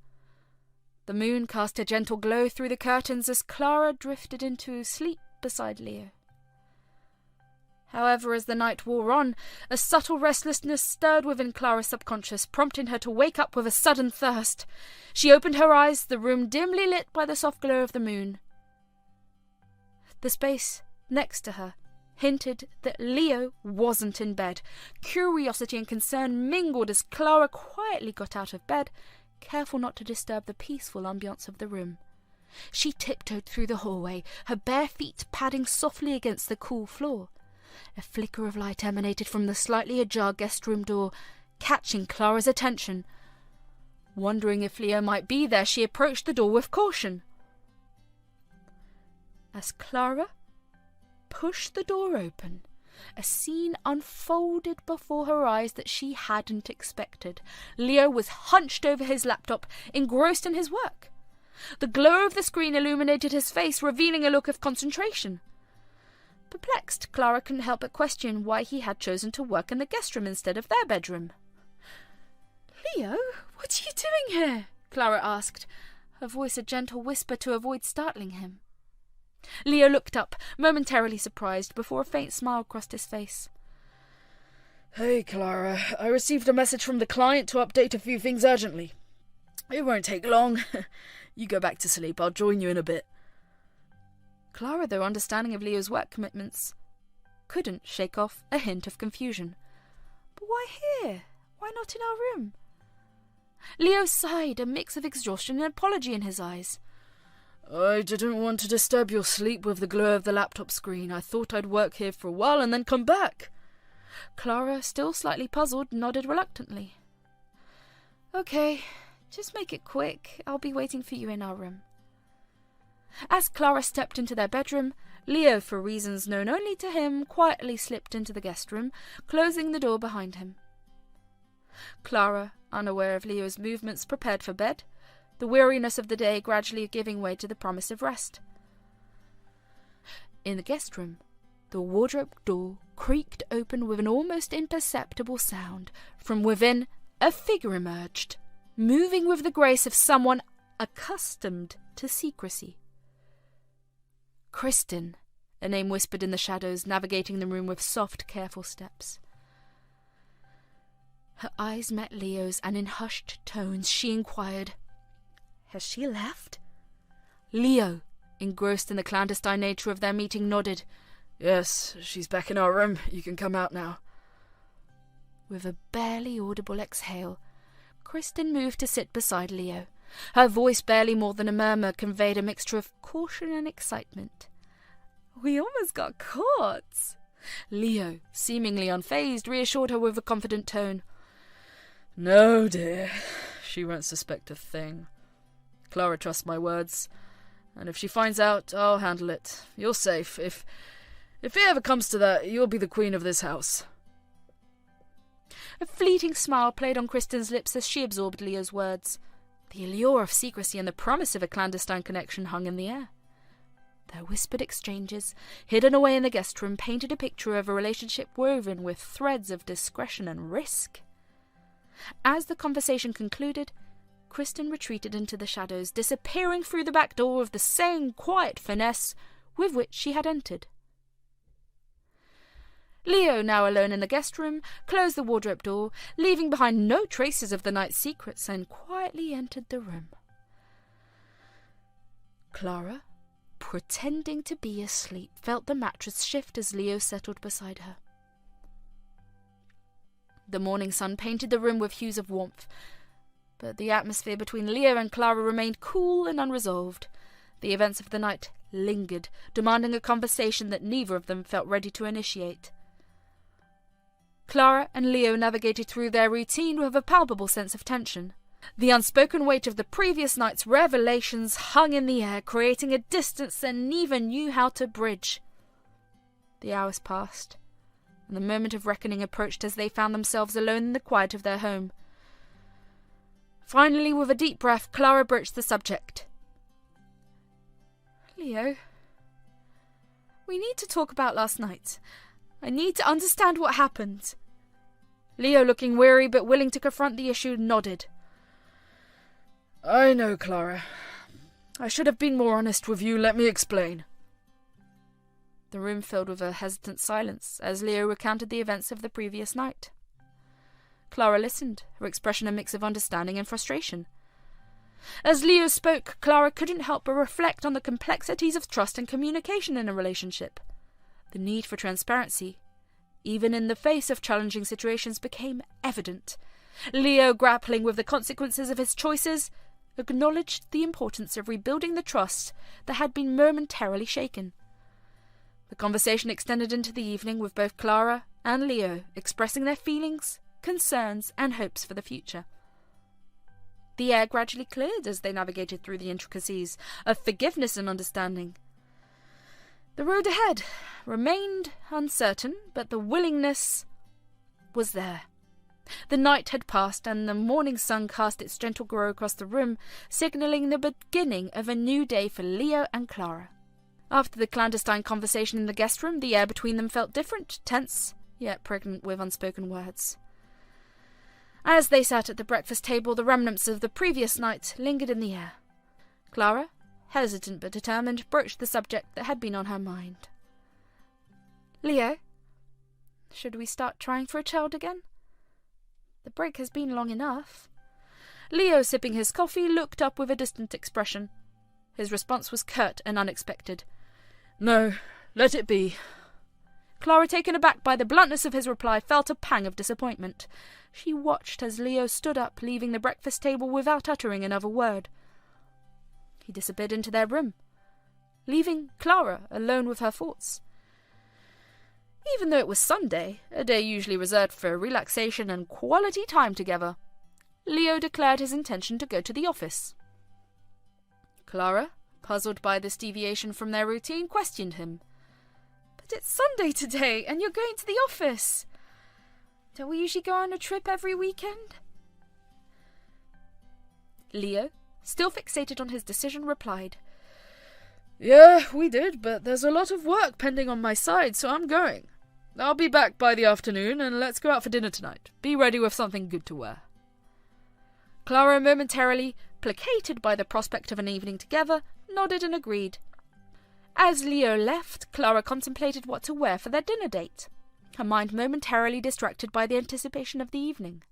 The moon cast a gentle glow through the curtains as Clara drifted into sleep beside Leo. However, as the night wore on, a subtle restlessness stirred within Clara's subconscious, prompting her to wake up with a sudden thirst. She opened her eyes, the room dimly lit by the soft glow of the moon. The space next to her hinted that Leo wasn't in bed. Curiosity and concern mingled as Clara quietly got out of bed, careful not to disturb the peaceful ambiance of the room. She tiptoed through the hallway, her bare feet padding softly against the cool floor. A flicker of light emanated from the slightly ajar guest room door, catching Clara's attention. Wondering if Leo might be there, she approached the door with caution. As Clara pushed the door open, a scene unfolded before her eyes that she hadn't expected. Leo was hunched over his laptop, engrossed in his work. The glow of the screen illuminated his face, revealing a look of concentration. Perplexed, Clara couldn't help but question why he had chosen to work in the guest room instead of their bedroom. "Leo, what are you doing here?" Clara asked, her voice a gentle whisper to avoid startling him. Leo looked up, momentarily surprised, before a faint smile crossed his face. "Hey, Clara, I received a message from the client to update a few things urgently. It won't take long. You go back to sleep. I'll join you in a bit." Clara, though understanding of Leo's work commitments, couldn't shake off a hint of confusion. "But why here? Why not in our room?" Leo sighed, a mix of exhaustion and apology in his eyes. "I didn't want to disturb your sleep with the glow of the laptop screen. I thought I'd work here for a while and then come back." Clara, still slightly puzzled, nodded reluctantly. "Okay, just make it quick. I'll be waiting for you in our room." As Clara stepped into their bedroom, Leo, for reasons known only to him, quietly slipped into the guest room, closing the door behind him. Clara, unaware of Leo's movements, prepared for bed, the weariness of the day gradually giving way to the promise of rest. In the guest room, the wardrobe door creaked open with an almost imperceptible sound. From within, a figure emerged, moving with the grace of someone accustomed to secrecy. "Kristen," a name whispered in the shadows, navigating the room with soft, careful steps. Her eyes met Leo's, and in hushed tones she inquired, "Has she left?" Leo, engrossed in the clandestine nature of their meeting, nodded. "Yes, she's back in our room. You can come out now." With a barely audible exhale, Kristen moved to sit beside Leo. Her voice, barely more than a murmur, conveyed a mixture of caution and excitement. "We almost got caught." Leo, seemingly unfazed, reassured her with a confident tone. "No, dear. She won't suspect a thing. Clara trusts my words, and if she finds out, I'll handle it. You're safe. If it ever comes to that, you'll be the queen of this house." A fleeting smile played on Kristen's lips as she absorbed Leo's words. The allure of secrecy and the promise of a clandestine connection hung in the air. Their whispered exchanges, hidden away in the guest room, painted a picture of a relationship woven with threads of discretion and risk. As the conversation concluded, Kristen retreated into the shadows, disappearing through the back door with the same quiet finesse with which she had entered. Leo, now alone in the guest room, closed the wardrobe door, leaving behind no traces of the night's secrets, and quietly entered the room. Clara, pretending to be asleep, felt the mattress shift as Leo settled beside her. The morning sun painted the room with hues of warmth, but the atmosphere between Leo and Clara remained cool and unresolved. The events of the night lingered, demanding a conversation that neither of them felt ready to initiate. Clara and Leo navigated through their routine with a palpable sense of tension. The unspoken weight of the previous night's revelations hung in the air, creating a distance that neither knew how to bridge. The hours passed, and the moment of reckoning approached as they found themselves alone in the quiet of their home. Finally, with a deep breath, Clara broached the subject. Leo, we need to talk about last night. I need to understand what happened. Leo, looking weary but willing to confront the issue, nodded. I know, Clara. I should have been more honest with you. Let me explain. The room filled with a hesitant silence as Leo recounted the events of the previous night. Clara listened, her expression a mix of understanding and frustration. As Leo spoke, Clara couldn't help but reflect on the complexities of trust and communication in a relationship. The need for transparency, even in the face of challenging situations, became evident. Leo, grappling with the consequences of his choices, acknowledged the importance of rebuilding the trust that had been momentarily shaken. The conversation extended into the evening, with both Clara and Leo expressing their feelings, concerns, and hopes for the future. The air gradually cleared as they navigated through the intricacies of forgiveness and understanding. The road ahead remained uncertain, but the willingness was there. The night had passed, and the morning sun cast its gentle glow across the room, signalling the beginning of a new day for Leo and Clara. After the clandestine conversation in the guest room, the air between them felt different, tense, yet pregnant with unspoken words. As they sat at the breakfast table, the remnants of the previous night lingered in the air. Clara, hesitant but determined, broached the subject that had been on her mind. Leo, should we start trying for a child again? The break has been long enough. Leo, sipping his coffee, looked up with a distant expression. His response was curt and unexpected. No, let it be. Clara, taken aback by the bluntness of his reply, felt a pang of disappointment. She watched as Leo stood up, leaving the breakfast table without uttering another word. He disappeared into their room, leaving Clara alone with her thoughts. Even though it was Sunday, a day usually reserved for relaxation and quality time together, Leo declared his intention to go to the office. Clara, puzzled by this deviation from their routine, questioned him. But it's Sunday today, and you're going to the office. Don't we usually go on a trip every weekend? Leo, still fixated on his decision, replied, Yeah, we did, but there's a lot of work pending on my side, so I'm going. I'll be back by the afternoon, and let's go out for dinner tonight. Be ready with something good to wear. Clara, momentarily placated by the prospect of an evening together, nodded and agreed. As Leo left, Clara contemplated what to wear for their dinner date, her mind momentarily distracted by the anticipation of the evening.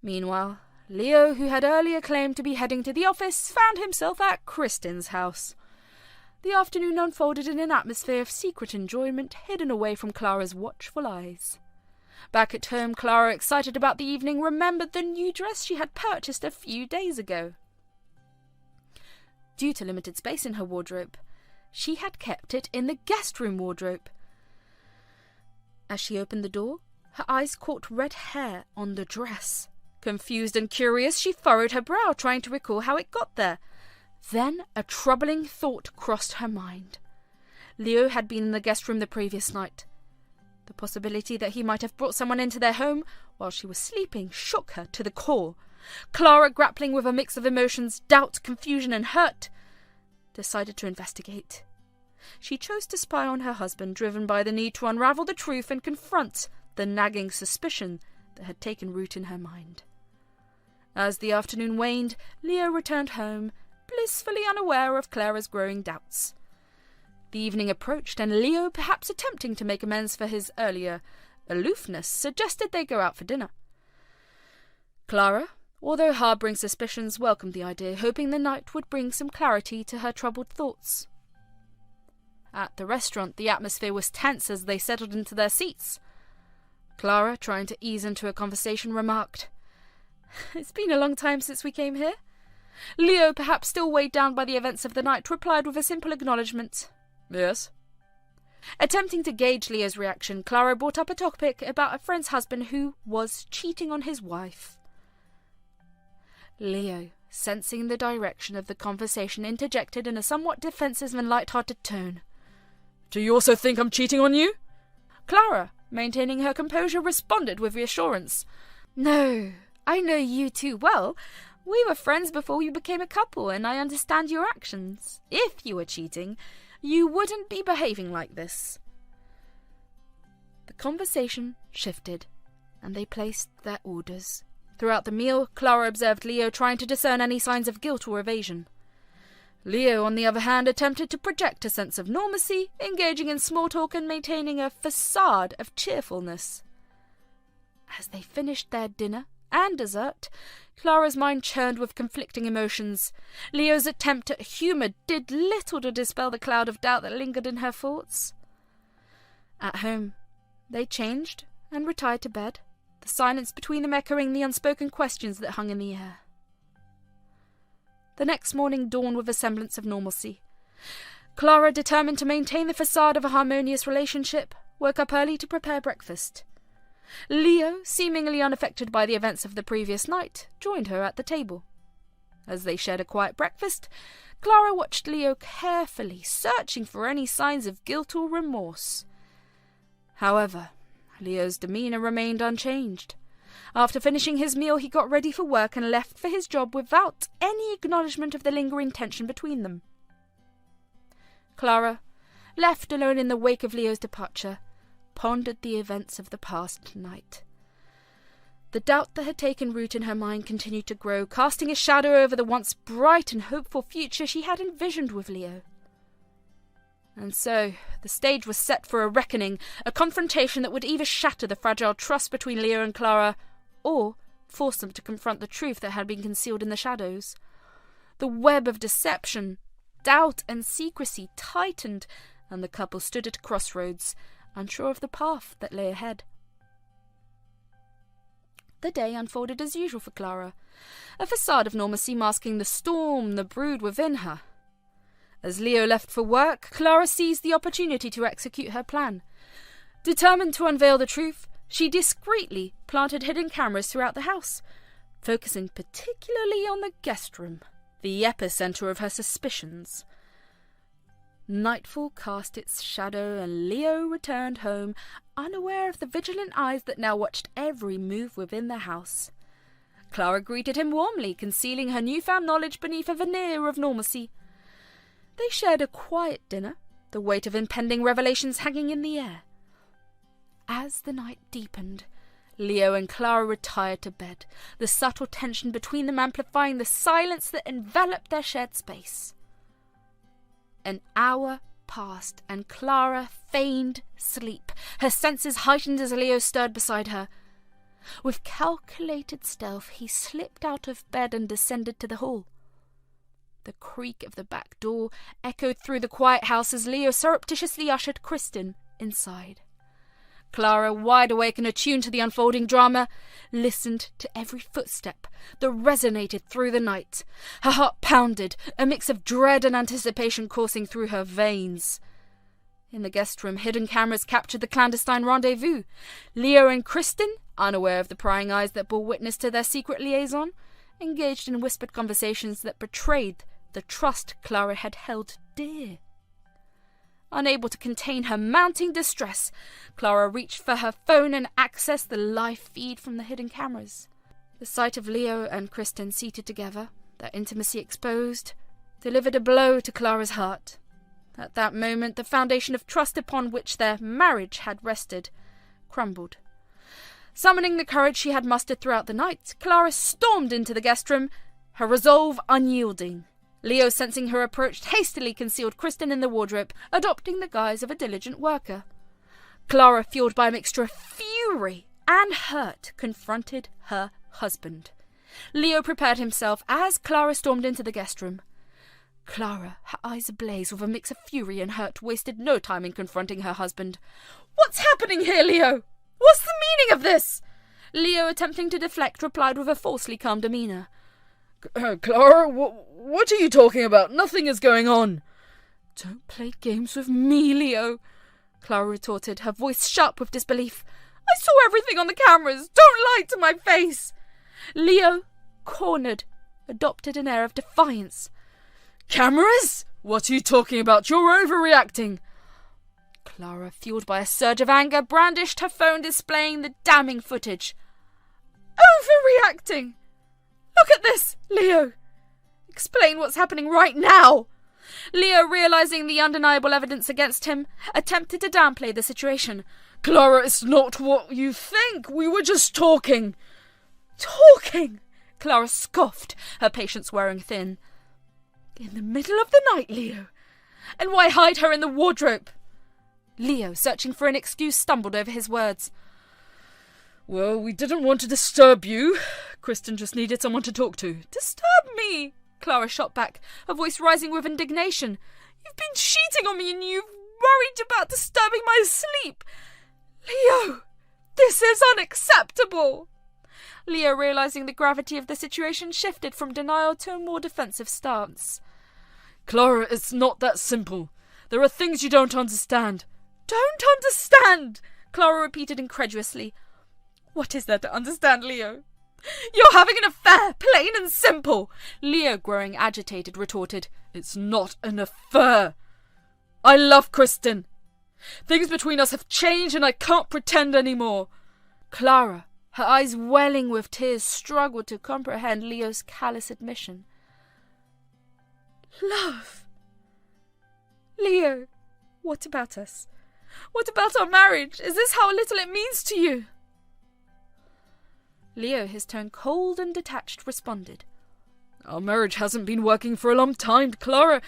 Meanwhile, Leo, who had earlier claimed to be heading to the office, found himself at Kristin's house. The afternoon unfolded in an atmosphere of secret enjoyment hidden away from Clara's watchful eyes. Back at home, Clara, excited about the evening, remembered the new dress she had purchased a few days ago. Due to limited space in her wardrobe, she had kept it in the guest room wardrobe. As she opened the door, her eyes caught red hair on the dress. Confused and curious, she furrowed her brow, trying to recall how it got there. Then a troubling thought crossed her mind. Leo had been in the guest room the previous night. The possibility that he might have brought someone into their home while she was sleeping shook her to the core. Clara, grappling with a mix of emotions, doubt, confusion, and hurt, decided to investigate. She chose to spy on her husband, driven by the need to unravel the truth and confront the nagging suspicion that had taken root in her mind. As the afternoon waned, Leo returned home, blissfully unaware of Clara's growing doubts. The evening approached, and Leo, perhaps attempting to make amends for his earlier aloofness, suggested they go out for dinner. Clara, although harbouring suspicions, welcomed the idea, hoping the night would bring some clarity to her troubled thoughts. At the restaurant, the atmosphere was tense as they settled into their seats. Clara, trying to ease into a conversation, remarked. "It's been a long time since we came here." Leo, perhaps still weighed down by the events of the night, replied with a simple acknowledgement. "Yes." Attempting to gauge Leo's reaction, Clara brought up a topic about a friend's husband who was cheating on his wife. Leo, sensing the direction of the conversation, interjected in a somewhat defensive and light-hearted tone. "Do you also think I'm cheating on you?" Clara, maintaining her composure, responded with reassurance. "No, I know you too well. We were friends before you became a couple, and I understand your actions. If you were cheating, you wouldn't be behaving like this." The conversation shifted, and they placed their orders. Throughout the meal, Clara observed Leo trying to discern any signs of guilt or evasion. Leo, on the other hand, attempted to project a sense of normalcy, engaging in small talk and maintaining a facade of cheerfulness. As they finished their dinner and dessert, Clara's mind churned with conflicting emotions. Leo's attempt at humour did little to dispel the cloud of doubt that lingered in her thoughts. At home, they changed and retired to bed, the silence between them echoing the unspoken questions that hung in the air. The next morning dawned with a semblance of normalcy. Clara, determined to maintain the facade of a harmonious relationship, woke up early to prepare breakfast. Leo, seemingly unaffected by the events of the previous night, joined her at the table. As they shared a quiet breakfast, Clara watched Leo carefully, searching for any signs of guilt or remorse. However, Leo's demeanour remained unchanged. After finishing his meal, he got ready for work and left for his job without any acknowledgement of the lingering tension between them. Clara, left alone in the wake of Leo's departure, pondered the events of the past night. The doubt that had taken root in her mind continued to grow, casting a shadow over the once bright and hopeful future she had envisioned with Leo. And so, the stage was set for a reckoning, a confrontation that would either shatter the fragile trust between Leo and Clara, or force them to confront the truth that had been concealed in the shadows. The web of deception, doubt, and secrecy tightened, and the couple stood at a crossroads, unsure of the path that lay ahead. The day unfolded as usual for Clara, a facade of normalcy masking the storm that brewed within her. As Leo left for work, Clara seized the opportunity to execute her plan. Determined to unveil the truth, she discreetly planted hidden cameras throughout the house, focusing particularly on the guest room, the epicenter of her suspicions. Nightfall cast its shadow, and Leo returned home, unaware of the vigilant eyes that now watched every move within the house. Clara greeted him warmly, concealing her newfound knowledge beneath a veneer of normalcy. They shared a quiet dinner, the weight of impending revelations hanging in the air. As the night deepened, Leo and Clara retired to bed, the subtle tension between them amplifying the silence that enveloped their shared space. An hour passed, and Clara feigned sleep, her senses heightened as Leo stirred beside her. With calculated stealth, he slipped out of bed and descended to the hall. The creak of the back door echoed through the quiet house as Leo surreptitiously ushered Kristen inside. Clara, wide awake and attuned to the unfolding drama, listened to every footstep that resonated through the night. Her heart pounded, a mix of dread and anticipation coursing through her veins. In the guest room, hidden cameras captured the clandestine rendezvous. Leo and Kristen, unaware of the prying eyes that bore witness to their secret liaison, engaged in whispered conversations that betrayed the trust Clara had held dear. Unable to contain her mounting distress, Clara reached for her phone and accessed the live feed from the hidden cameras. The sight of Leo and Kristen seated together, their intimacy exposed, delivered a blow to Clara's heart. At that moment, the foundation of trust upon which their marriage had rested crumbled. Summoning the courage she had mustered throughout the night, Clara stormed into the guest room, her resolve unyielding. Leo, sensing her approach, hastily concealed Kristen in the wardrobe, adopting the guise of a diligent worker. Clara, fueled by a mixture of fury and hurt, confronted her husband. Leo prepared himself as Clara stormed into the guest room. Clara, her eyes ablaze with a mix of fury and hurt, wasted no time in confronting her husband. "What's happening here, Leo?" What's the meaning of this? Leo, attempting to deflect, replied with a falsely calm demeanour. Clara, what are you talking about? Nothing is going on. Don't play games with me, Leo, Clara retorted, her voice sharp with disbelief. I saw everything on the cameras. Don't lie to my face. Leo, cornered, adopted an air of defiance. Cameras? What are you talking about? You're overreacting. Clara, fueled by a surge of anger, brandished her phone displaying the damning footage. Overreacting? Look at this, Leo. Explain what's happening right now. Leo, realizing the undeniable evidence against him, attempted to downplay the situation. Clara, it's not what you think. We were just talking. Talking? Clara scoffed, her patience wearing thin. In the middle of the night, Leo. And why hide her in the wardrobe? Leo, searching for an excuse, stumbled over his words. Well, we didn't want to disturb you. Kristen just needed someone to talk to. Disturb me? Clara shot back, her voice rising with indignation. You've been cheating on me and you've worried about disturbing my sleep. Leo, this is unacceptable. Leo, realizing the gravity of the situation, shifted from denial to a more defensive stance. Clara, it's not that simple. There are things you don't understand. Don't understand? Clara repeated incredulously. What is there to understand, Leo? You're having an affair, plain and simple. Leo, growing agitated, retorted. It's not an affair. I love Kristen. Things between us have changed and I can't pretend anymore. Clara, her eyes welling with tears, struggled to comprehend Leo's callous admission. Love? Leo, what about us? What about our marriage? Is this how little it means to you? Leo, his tone cold and detached, responded. Our marriage hasn't been working for a long time, Clara.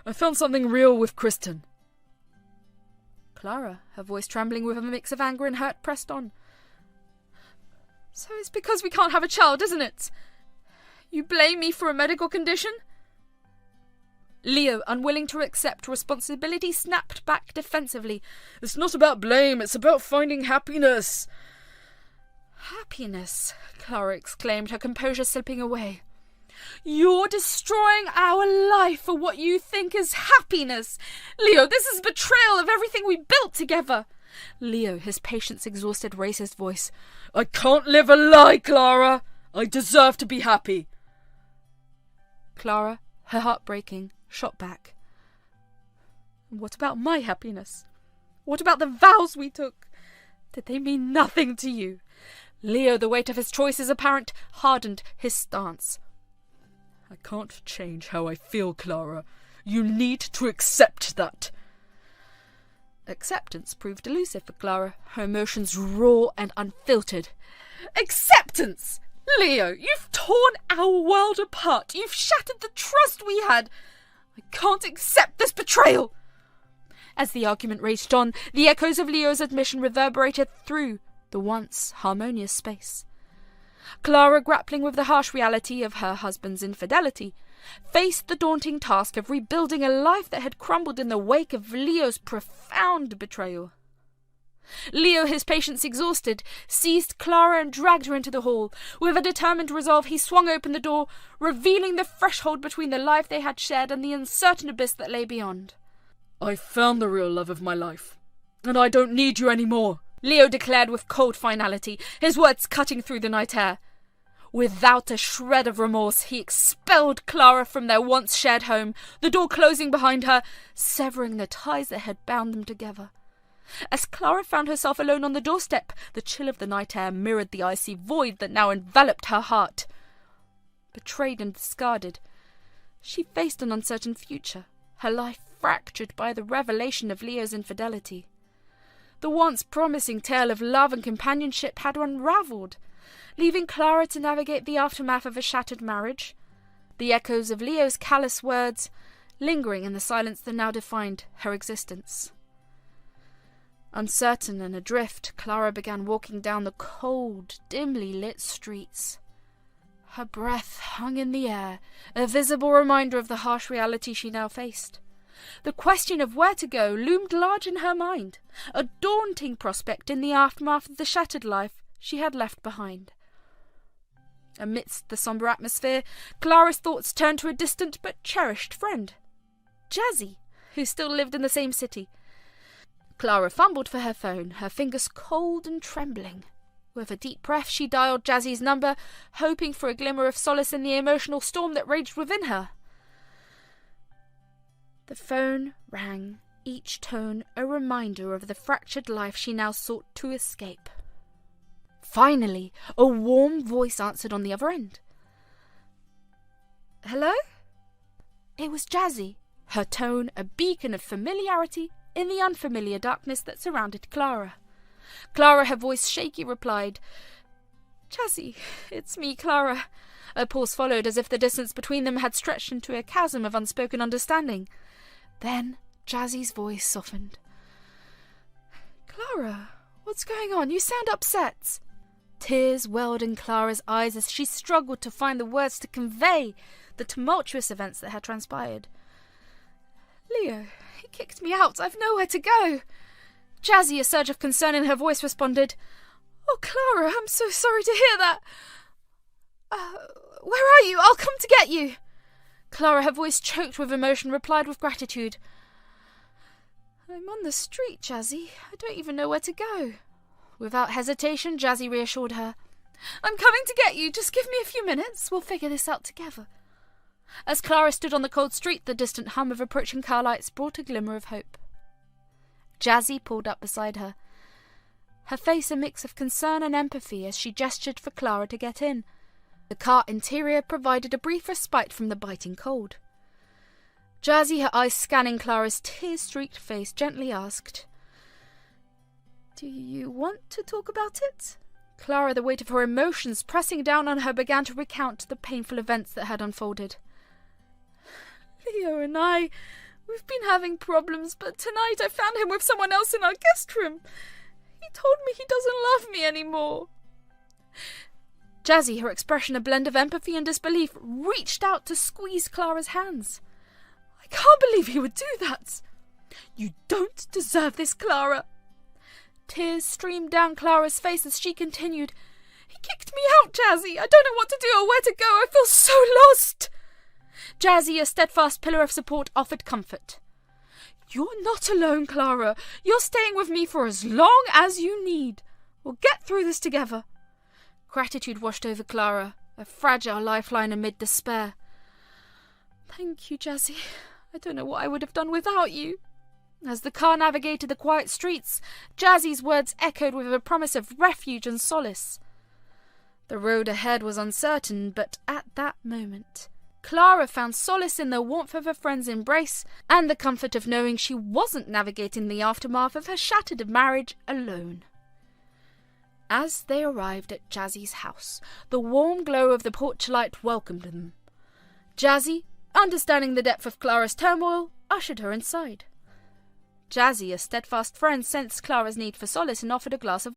I found something real with Kristen. Clara, her voice trembling with a mix of anger and hurt, pressed on. So it's because we can't have a child, isn't it? You blame me for a medical condition? Leo, unwilling to accept responsibility, snapped back defensively. It's not about blame, it's about finding happiness. Happiness? Clara exclaimed, her composure slipping away. You're destroying our life for what you think is happiness. Leo, this is betrayal of everything we built together. Leo, his patience exhausted, raised his voice. I can't live a lie, Clara. I deserve to be happy. Clara, her heart breaking, shot back. What about my happiness? What about the vows we took? Did they mean nothing to you? Leo, the weight of his choices apparent, hardened his stance. I can't change how I feel, Clara. You need to accept that. Acceptance proved elusive for Clara, her emotions raw and unfiltered. Acceptance! Leo, you've torn our world apart. You've shattered the trust we had. I can't accept this betrayal. As the argument raged on, the echoes of Leo's admission reverberated through the once harmonious space. Clara, grappling with the harsh reality of her husband's infidelity, faced the daunting task of rebuilding a life that had crumbled in the wake of Leo's profound betrayal. Leo, his patience exhausted, seized Clara and dragged her into the hall. With a determined resolve, he swung open the door, revealing the threshold between the life they had shared and the uncertain abyss that lay beyond. I found the real love of my life, and I don't need you any more, Leo declared with cold finality, his words cutting through the night air. Without a shred of remorse, he expelled Clara from their once shared home, the door closing behind her, severing the ties that had bound them together. As Clara found herself alone on the doorstep, the chill of the night air mirrored the icy void that now enveloped her heart. Betrayed and discarded, she faced an uncertain future, her life fractured by the revelation of Leo's infidelity. The once promising tale of love and companionship had unravelled, leaving Clara to navigate the aftermath of a shattered marriage, the echoes of Leo's callous words lingering in the silence that now defined her existence. Uncertain and adrift, Clara began walking down the cold, dimly lit streets. Her breath hung in the air, a visible reminder of the harsh reality she now faced. The question of where to go loomed large in her mind, a daunting prospect in the aftermath of the shattered life she had left behind. Amidst the sombre atmosphere, Clara's thoughts turned to a distant but cherished friend, Jazzy, who still lived in the same city. Clara fumbled for her phone, her fingers cold and trembling. With a deep breath, she dialed Jazzy's number, hoping for a glimmer of solace in the emotional storm that raged within her. The phone rang, each tone a reminder of the fractured life she now sought to escape. Finally, a warm voice answered on the other end. "Hello?" It was Jazzy, her tone a beacon of familiarity in the unfamiliar darkness that surrounded Clara. Clara, her voice shaky, replied, "Jazzy, it's me, Clara." A pause followed, as if the distance between them had stretched into a chasm of unspoken understanding. Then Jazzy's voice softened. "Clara, what's going on? You sound upset." Tears welled in Clara's eyes as she struggled to find the words to convey the tumultuous events that had transpired. "Leo, he kicked me out. I've nowhere to go." Jazzy, a surge of concern in her voice, responded, "Oh, Clara, I'm so sorry to hear that. Where are you? I'll come to get you." Clara, her voice choked with emotion, replied with gratitude, "I'm on the street, Jazzy. I don't even know where to go." Without hesitation, Jazzy reassured her, "I'm coming to get you. Just give me a few minutes. We'll figure this out together." As Clara stood on the cold street, the distant hum of approaching car lights brought a glimmer of hope. Jazzy pulled up beside her, her face a mix of concern and empathy as she gestured for Clara to get in. The car interior provided a brief respite from the biting cold. Jazzy, her eyes scanning Clara's tear-streaked face, gently asked, "Do you want to talk about it?" Clara, the weight of her emotions pressing down on her, began to recount the painful events that had unfolded. "Leo and we've been having problems, but tonight I found him with someone else in our guest room. He told me he doesn't love me anymore." Jazzy, her expression a blend of empathy and disbelief, reached out to squeeze Clara's hands. "I can't believe he would do that." "You don't deserve this, Clara." Tears streamed down Clara's face as she continued, "He kicked me out, Jazzy. I don't know what to do or where to go. I feel so lost." Jazzy, a steadfast pillar of support, offered comfort. "You're not alone, Clara. You're staying with me for as long as you need. We'll get through this together." Gratitude washed over Clara, a fragile lifeline amid despair. "Thank you, Jazzy. I don't know what I would have done without you." As the car navigated the quiet streets, Jazzy's words echoed with a promise of refuge and solace. The road ahead was uncertain, but at that moment, Clara found solace in the warmth of her friend's embrace and the comfort of knowing she wasn't navigating the aftermath of her shattered marriage alone. As they arrived at Jazzy's house, the warm glow of the porch light welcomed them. Jazzy, understanding the depth of Clara's turmoil, ushered her inside. Jazzy, a steadfast friend, sensed Clara's need for solace and offered a glass of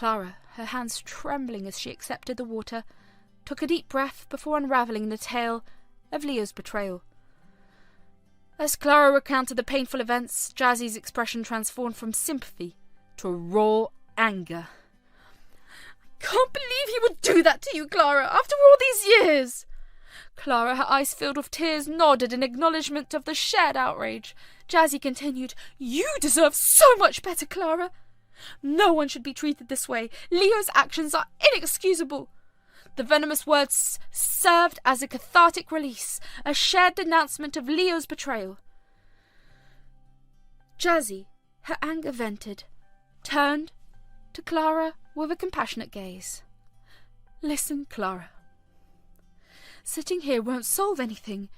Clara, her hands trembling as she accepted the water, took a deep breath before unravelling the tale of Leo's betrayal. As Clara recounted the painful events, Jazzy's expression transformed from sympathy to raw anger. "I can't believe he would do that to you, Clara, after all these years!" Clara, her eyes filled with tears, nodded in acknowledgement of the shared outrage. Jazzy continued, "You deserve so much better, Clara. No one should be treated this way. Leo's actions are inexcusable." The venomous words served as a cathartic release, a shared denouncement of Leo's betrayal. Jazzy, her anger vented, turned to Clara with a compassionate gaze. "Listen, Clara. Sitting here won't solve anything.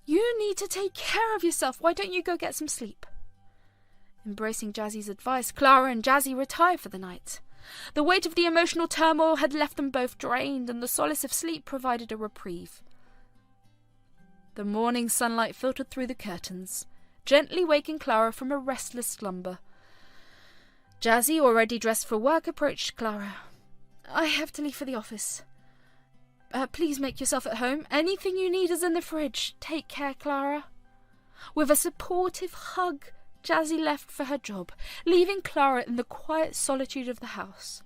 You need to take care of yourself. Why don't you go get some sleep?" Embracing Jazzy's advice, Clara and Jazzy retired for the night. The weight of the emotional turmoil had left them both drained, and the solace of sleep provided a reprieve. The morning sunlight filtered through the curtains, gently waking Clara from a restless slumber. Jazzy, already dressed for work, approached Clara. "I have to leave for the office. Please make yourself at home. Anything you need is in the fridge. Take care, Clara." With a supportive hug, Jazzy left for her job, leaving Clara in the quiet solitude of the house.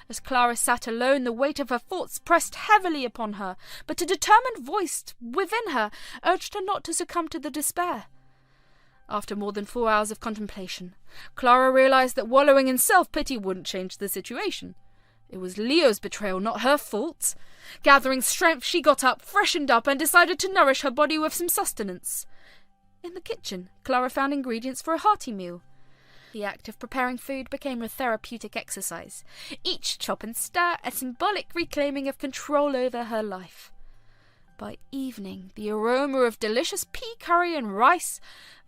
As Clara sat alone, the weight of her thoughts pressed heavily upon her, but a determined voice within her urged her not to succumb to the despair. After more than 4 hours of contemplation, Clara realized that wallowing in self-pity wouldn't change the situation. It was Leo's betrayal, not her fault. Gathering strength, she got up, freshened up, and decided to nourish her body with some sustenance. In the kitchen, Clara found ingredients for a hearty meal. The act of preparing food became a therapeutic exercise, each chop and stir a symbolic reclaiming of control over her life. By evening, the aroma of delicious pea curry and rice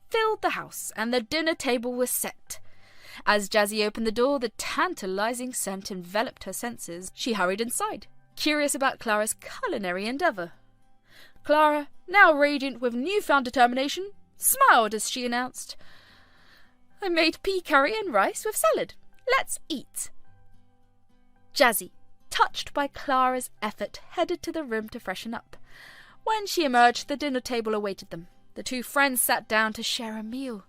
filled the house, and the dinner table was set. As Jazzy opened the door, the tantalizing scent enveloped her senses. She hurried inside, curious about Clara's culinary endeavour. Clara, now radiant with newfound determination, smiled as she announced, "I made pea curry and rice with salad. Let's eat." Jazzy, touched by Clara's effort, headed to the room to freshen up. When she emerged, the dinner table awaited them. The two friends sat down to share a meal,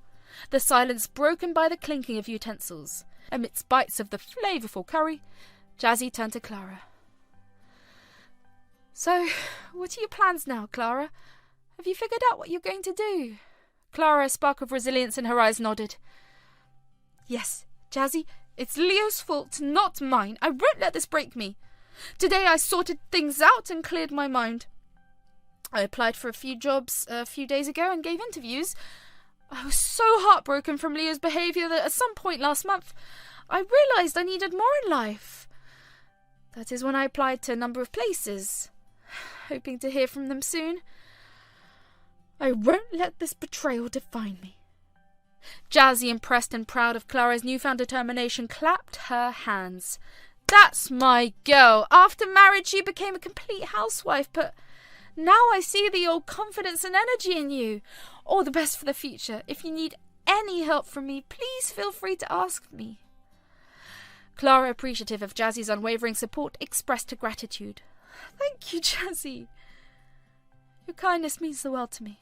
the silence broken by the clinking of utensils. Amidst bites of the flavourful curry, Jazzy turned to Clara. "So, what are your plans now, Clara? Have you figured out what you're going to do?" Clara, a spark of resilience in her eyes, nodded. "Yes, Jazzy, it's Leo's fault, not mine. I won't let this break me. Today I sorted things out and cleared my mind. I applied for a few jobs a few days ago and gave interviews. I was so heartbroken from Leo's behaviour that at some point last month I realised I needed more in life. That is when I applied to a number of places, hoping to hear from them soon. I won't let this betrayal define me." Jazzy, impressed and proud of Clara's newfound determination, clapped her hands. "That's my girl. After marriage she became a complete housewife, but now I see the old confidence and energy in you. All the best for the future. If you need any help from me, please feel free to ask me." Clara, appreciative of Jazzy's unwavering support, expressed her gratitude. "Thank you, Jazzy. Your kindness means the world to me.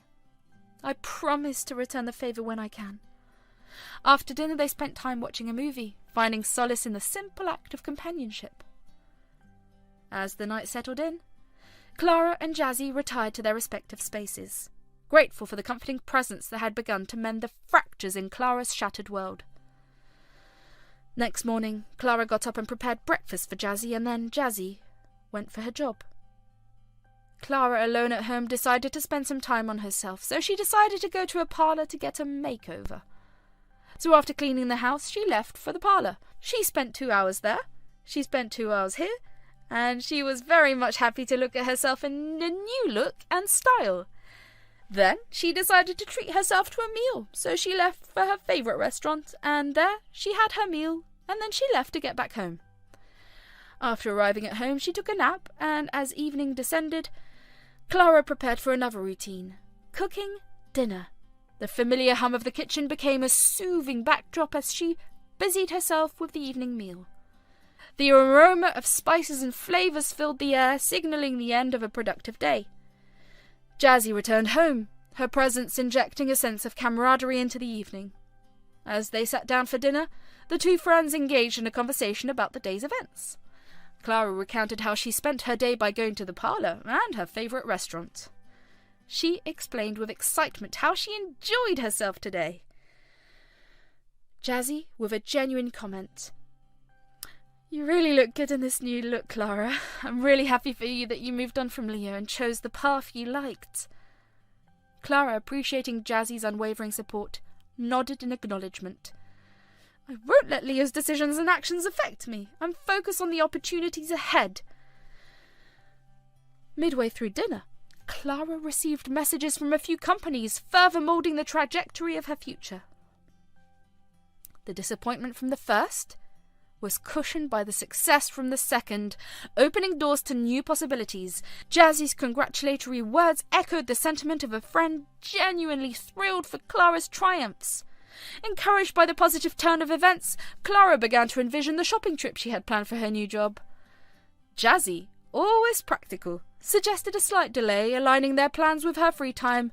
I promise to return the favour when I can." After dinner they spent time watching a movie, finding solace in the simple act of companionship. As the night settled in, Clara and Jazzy retired to their respective spaces, grateful for the comforting presence that had begun to mend the fractures in Clara's shattered world. Next morning, Clara got up and prepared breakfast for Jazzy, and then Jazzy went for her job. Clara, alone at home, decided to spend some time on herself, so she decided to go to a parlour to get a makeover. So after cleaning the house, she left for the parlour. She spent 2 hours there, she spent 2 hours here, and she was very much happy to look at herself in a new look and style. Then she decided to treat herself to a meal, so she left for her favourite restaurant, and there she had her meal, and then she left to get back home. After arriving at home, she took a nap, and as evening descended, Clara prepared for another routine, cooking dinner. The familiar hum of the kitchen became a soothing backdrop as she busied herself with the evening meal. The aroma of spices and flavours filled the air, signalling the end of a productive day. Jazzy returned home, her presence injecting a sense of camaraderie into the evening. As they sat down for dinner, the two friends engaged in a conversation about the day's events. Clara recounted how she spent her day by going to the parlour and her favourite restaurant. She explained with excitement how she enjoyed herself today. Jazzy, with a genuine comment. "You really look good in this new look, Clara. I'm really happy for you that you moved on from Leo and chose the path you liked." Clara, appreciating Jazzy's unwavering support, nodded in acknowledgement. "I won't let Leo's decisions and actions affect me. I'm focused on the opportunities ahead." Midway through dinner, Clara received messages from a few companies, further moulding the trajectory of her future. The disappointment from the first was cushioned by the success from the second, opening doors to new possibilities. Jazzy's congratulatory words echoed the sentiment of a friend genuinely thrilled for Clara's triumphs. Encouraged by the positive turn of events, Clara began to envision the shopping trip she had planned for her new job. Jazzy, always practical, suggested a slight delay, aligning their plans with her free time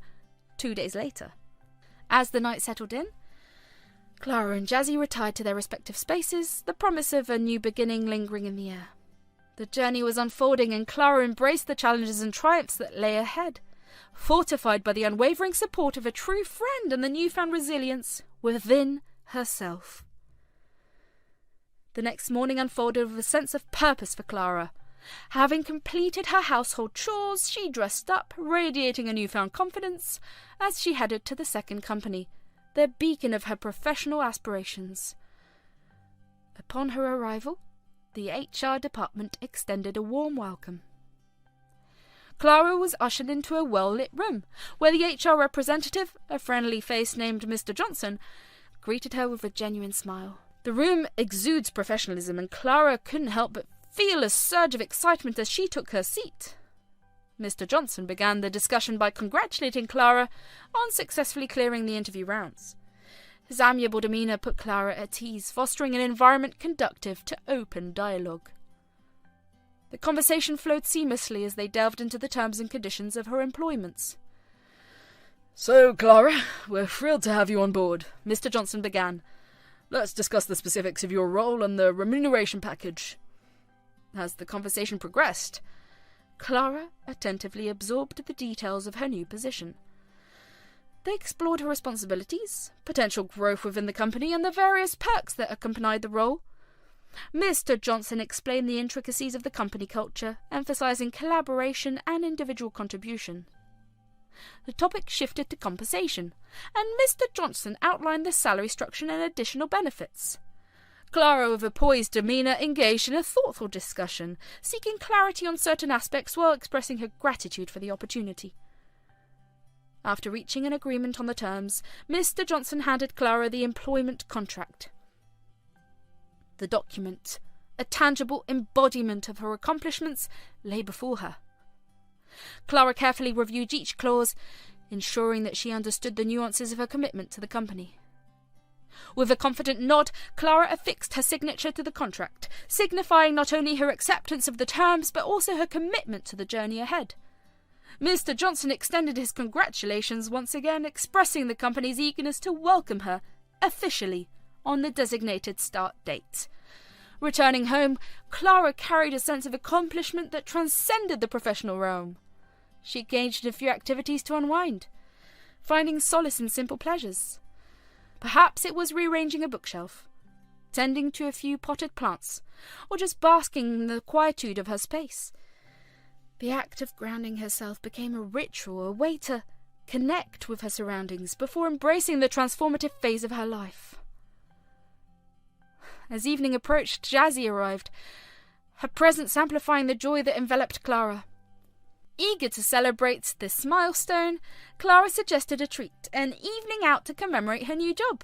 2 days later. As the night settled in, Clara and Jazzy retired to their respective spaces, the promise of a new beginning lingering in the air. The journey was unfolding, and Clara embraced the challenges and triumphs that lay ahead, fortified by the unwavering support of a true friend and the newfound resilience within herself. The next morning unfolded with a sense of purpose for Clara. Having completed her household chores, she dressed up, radiating a newfound confidence, as she headed to the second company, the beacon of her professional aspirations. Upon her arrival, the HR department extended a warm welcome. Clara was ushered into a well-lit room, where the HR representative, a friendly face named Mr. Johnson, greeted her with a genuine smile. The room exudes professionalism, and Clara couldn't help but feel a surge of excitement as she took her seat. Mr. Johnson began the discussion by congratulating Clara on successfully clearing the interview rounds. His amiable demeanour put Clara at ease, fostering an environment conducive to open dialogue. The conversation flowed seamlessly as they delved into the terms and conditions of her employments. "So, Clara, we're thrilled to have you on board," Mr. Johnson began. "Let's discuss the specifics of your role and the remuneration package." As the conversation progressed, Clara attentively absorbed the details of her new position. They explored her responsibilities, potential growth within the company, and the various perks that accompanied the role. Mr. Johnson explained the intricacies of the company culture, emphasizing collaboration and individual contribution. The topic shifted to compensation, and Mr. Johnson outlined the salary structure and additional benefits. Clara, with a poised demeanour, engaged in a thoughtful discussion, seeking clarity on certain aspects while expressing her gratitude for the opportunity. After reaching an agreement on the terms, Mr. Johnson handed Clara the employment contract. The document, a tangible embodiment of her accomplishments, lay before her. Clara carefully reviewed each clause, ensuring that she understood the nuances of her commitment to the company. With a confident nod, Clara affixed her signature to the contract, signifying not only her acceptance of the terms but also her commitment to the journey ahead. Mr. Johnson extended his congratulations, once again expressing the company's eagerness to welcome her, officially, on the designated start date. Returning home, Clara carried a sense of accomplishment that transcended the professional realm. She engaged in a few activities to unwind, finding solace in simple pleasures. Perhaps it was rearranging a bookshelf, tending to a few potted plants, or just basking in the quietude of her space. The act of grounding herself became a ritual, a way to connect with her surroundings before embracing the transformative phase of her life. As evening approached, Jazzy arrived, her presence amplifying the joy that enveloped Clara. Eager to celebrate this milestone, Clara suggested a treat, an evening out to commemorate her new job.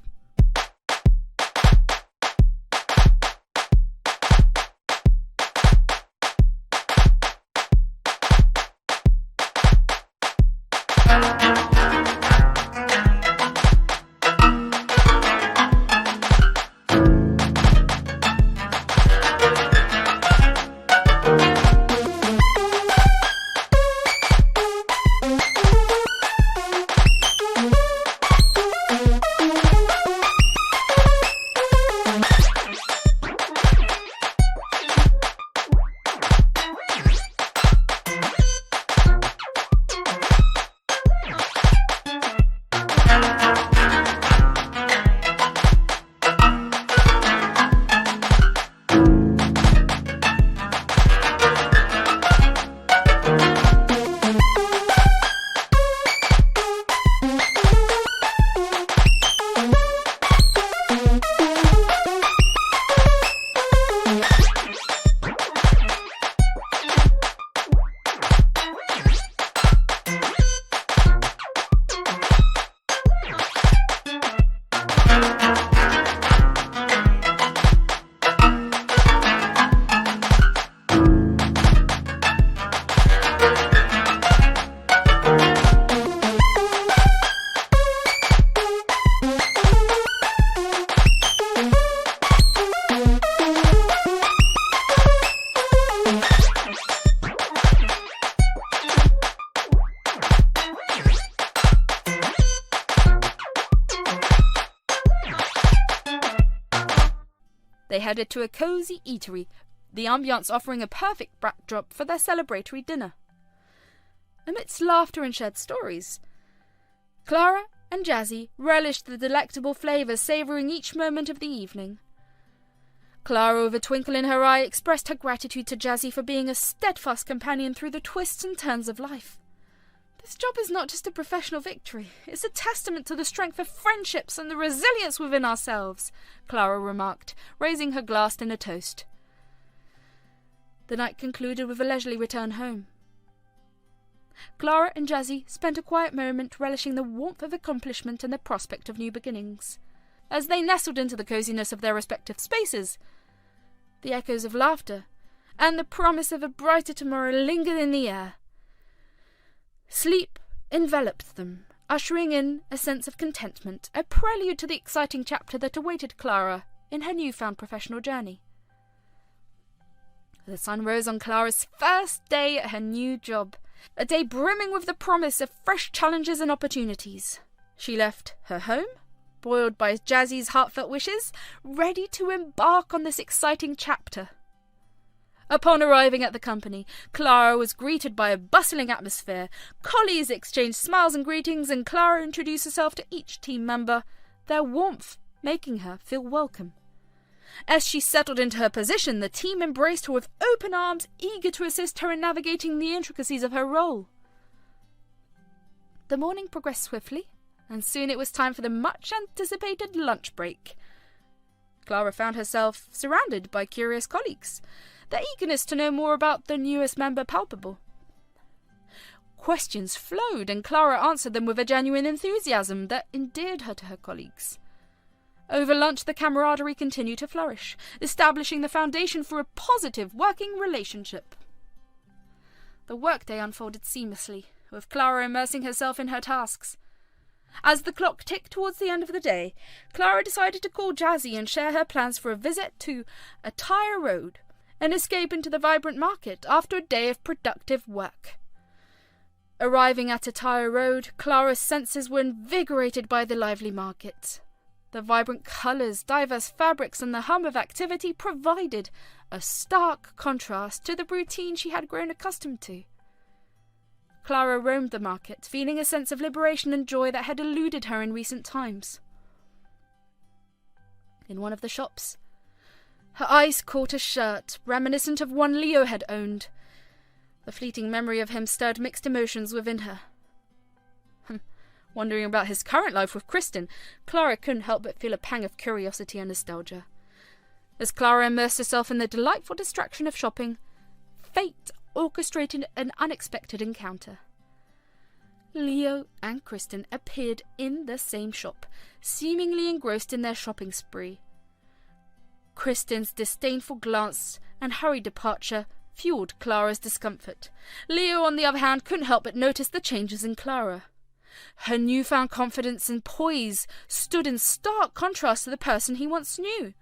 headed to a cosy eatery, the ambience offering a perfect backdrop for their celebratory dinner. Amidst laughter and shared stories, Clara and Jazzy relished the delectable flavours savouring each moment of the evening. Clara, with a twinkle in her eye, expressed her gratitude to Jazzy for being a steadfast companion through the twists and turns of life. This job is not just a professional victory, it's a testament to the strength of friendships and the resilience within ourselves, Clara remarked, raising her glass in a toast. The night concluded with a leisurely return home. Clara and Jazzy spent a quiet moment relishing the warmth of accomplishment and the prospect of new beginnings. As they nestled into the coziness of their respective spaces, the echoes of laughter and the promise of a brighter tomorrow lingered in the air. Sleep enveloped them, ushering in a sense of contentment, a prelude to the exciting chapter that awaited Clara in her newfound professional journey. The sun rose on Clara's first day at her new job, a day brimming with the promise of fresh challenges and opportunities. She left her home, buoyed by Jazzy's heartfelt wishes, ready to embark on this exciting chapter. Upon arriving at the company, Clara was greeted by a bustling atmosphere. Colleagues exchanged smiles and greetings, and Clara introduced herself to each team member, their warmth making her feel welcome. As she settled into her position, the team embraced her with open arms, eager to assist her in navigating the intricacies of her role. The morning progressed swiftly, and soon it was time for the much-anticipated lunch break. Clara found herself surrounded by curious colleagues, their eagerness to know more about the newest member palpable. Questions flowed, and Clara answered them with a genuine enthusiasm that endeared her to her colleagues. Over lunch, the camaraderie continued to flourish, establishing the foundation for a positive working relationship. The workday unfolded seamlessly, with Clara immersing herself in her tasks. As the clock ticked towards the end of the day, Clara decided to call Jazzy and share her plans for a visit to Attire Road, an escape into the vibrant market after a day of productive work. Arriving at Attire Road, Clara's senses were invigorated by the lively market. The vibrant colours, diverse fabrics, and the hum of activity provided a stark contrast to the routine she had grown accustomed to. Clara roamed the market, feeling a sense of liberation and joy that had eluded her in recent times. In one of the shops, her eyes caught a shirt reminiscent of one Leo had owned. The fleeting memory of him stirred mixed emotions within her. Wondering about his current life with Kristen, Clara couldn't help but feel a pang of curiosity and nostalgia. As Clara immersed herself in the delightful distraction of shopping, fate orchestrated an unexpected encounter. Leo and Kristen appeared in the same shop, seemingly engrossed in their shopping spree. Kristen's disdainful glance and hurried departure fueled Clara's discomfort. Leo, on the other hand, couldn't help but notice the changes in Clara. Her newfound confidence and poise stood in stark contrast to the person he once knew.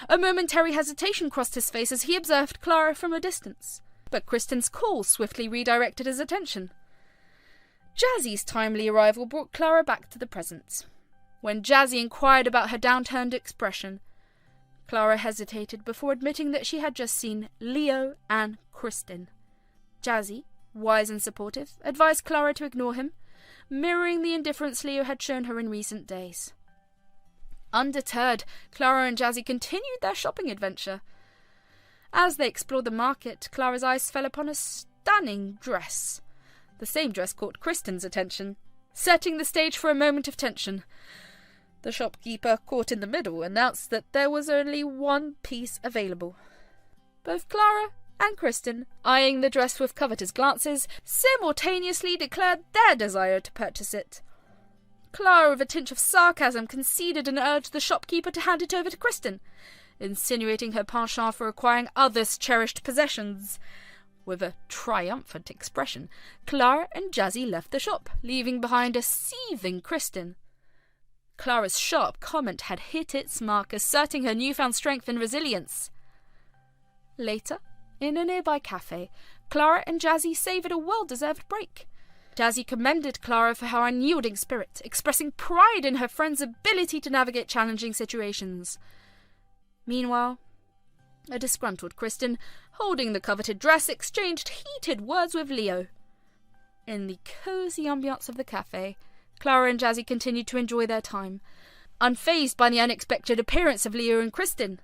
A momentary hesitation crossed his face as he observed Clara from a distance, but Kristen's call swiftly redirected his attention. Jazzy's timely arrival brought Clara back to the present. When Jazzy inquired about her downturned expression, Clara hesitated before admitting that she had just seen Leo and Kristen. Jazzy, wise and supportive, advised Clara to ignore him, mirroring the indifference Leo had shown her in recent days. Undeterred, Clara and Jazzy continued their shopping adventure. As they explored the market, Clara's eyes fell upon a stunning dress. The same dress caught Kristen's attention, setting the stage for a moment of tension. The shopkeeper, caught in the middle, announced that there was only one piece available. Both Clara and Kristen, eyeing the dress with covetous glances, simultaneously declared their desire to purchase it. Clara, with a tinge of sarcasm, conceded and urged the shopkeeper to hand it over to Kristen, insinuating her penchant for acquiring others' cherished possessions. With a triumphant expression, Clara and Jazzy left the shop, leaving behind a seething Kristen. Clara's sharp comment had hit its mark, asserting her newfound strength and resilience. Later, in a nearby cafe, Clara and Jazzy savoured a well-deserved break. Jazzy commended Clara for her unyielding spirit, expressing pride in her friend's ability to navigate challenging situations. Meanwhile, A disgruntled Kristen, holding the coveted dress, exchanged heated words with Leo. In the cosy ambiance of the cafe, Clara and Jazzy continued to enjoy their time, unfazed by the unexpected appearance of Leo and Kristen.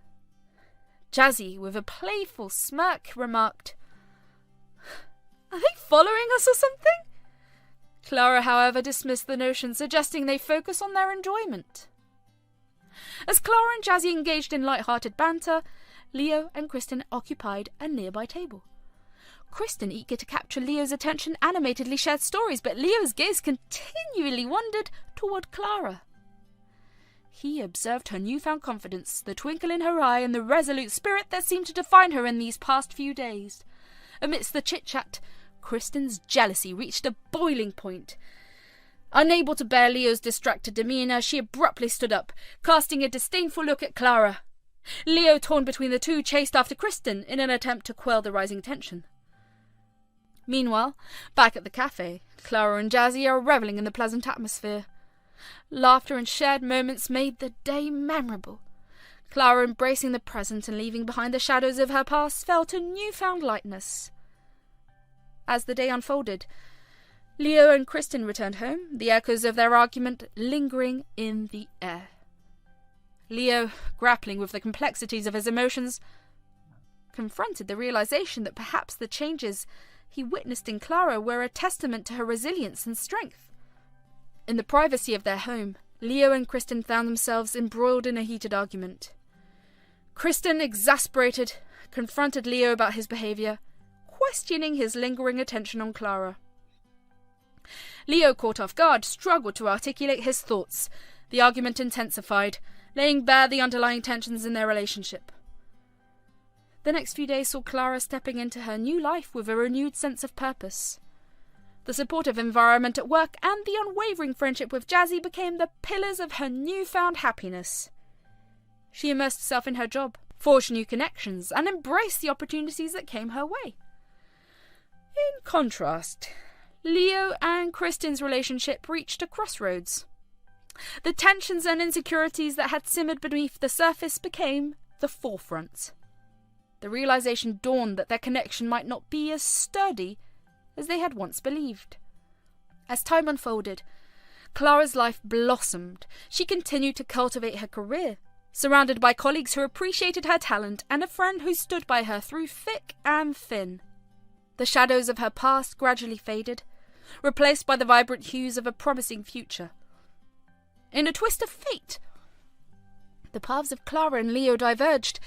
Jazzy, with a playful smirk, remarked, "Are they following us or something?" Clara, however, dismissed the notion, suggesting they focus on their enjoyment. As Clara and Jazzy engaged in light-hearted banter, Leo and Kristen occupied a nearby table. Kristen, eager to capture Leo's attention, animatedly shared stories, but Leo's gaze continually wandered toward Clara. He observed her newfound confidence, the twinkle in her eye, and the resolute spirit that seemed to define her in these past few days. Amidst the chit-chat, Kristen's jealousy reached a boiling point. Unable to bear Leo's distracted demeanour, she abruptly stood up, casting a disdainful look at Clara. Leo, torn between the two, chased after Kristen in an attempt to quell the rising tension. Meanwhile, back at the cafe, Clara and Jazzy are revelling in the pleasant atmosphere. Laughter and shared moments made the day memorable. Clara, embracing the present and leaving behind the shadows of her past, felt a newfound lightness. As the day unfolded, Leo and Kristen returned home, the echoes of their argument lingering in the air. Leo, grappling with the complexities of his emotions, confronted the realization that perhaps the changes he witnessed in Clara were a testament to her resilience and strength. In the privacy of their home, Leo and Kristen found themselves embroiled in a heated argument. Kristen, exasperated, confronted Leo about his behaviour, questioning his lingering attention on Clara. Leo, caught off guard, struggled to articulate his thoughts. The argument intensified, laying bare the underlying tensions in their relationship. The next few days saw Clara stepping into her new life with a renewed sense of purpose. The supportive environment at work and the unwavering friendship with Jazzy became the pillars of her newfound happiness. She immersed herself in her job, forged new connections, and embraced the opportunities that came her way. In contrast, Leo and Kristen's relationship reached a crossroads. The tensions and insecurities that had simmered beneath the surface became the forefront. The realization dawned that their connection might not be as sturdy as they had once believed. As time unfolded, Clara's life blossomed. She continued to cultivate her career, surrounded by colleagues who appreciated her talent and a friend who stood by her through thick and thin. The shadows of her past gradually faded, replaced by the vibrant hues of a promising future. In a twist of fate, the paths of Clara and Leo diverged,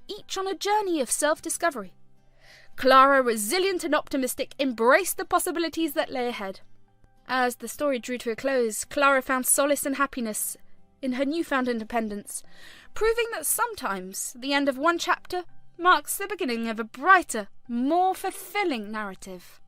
each on a journey of self-discovery. Clara, resilient and optimistic, embraced the possibilities that lay ahead. As the story drew to a close, Clara found solace and happiness in her newfound independence, proving that sometimes the end of one chapter marks the beginning of a brighter, more fulfilling narrative.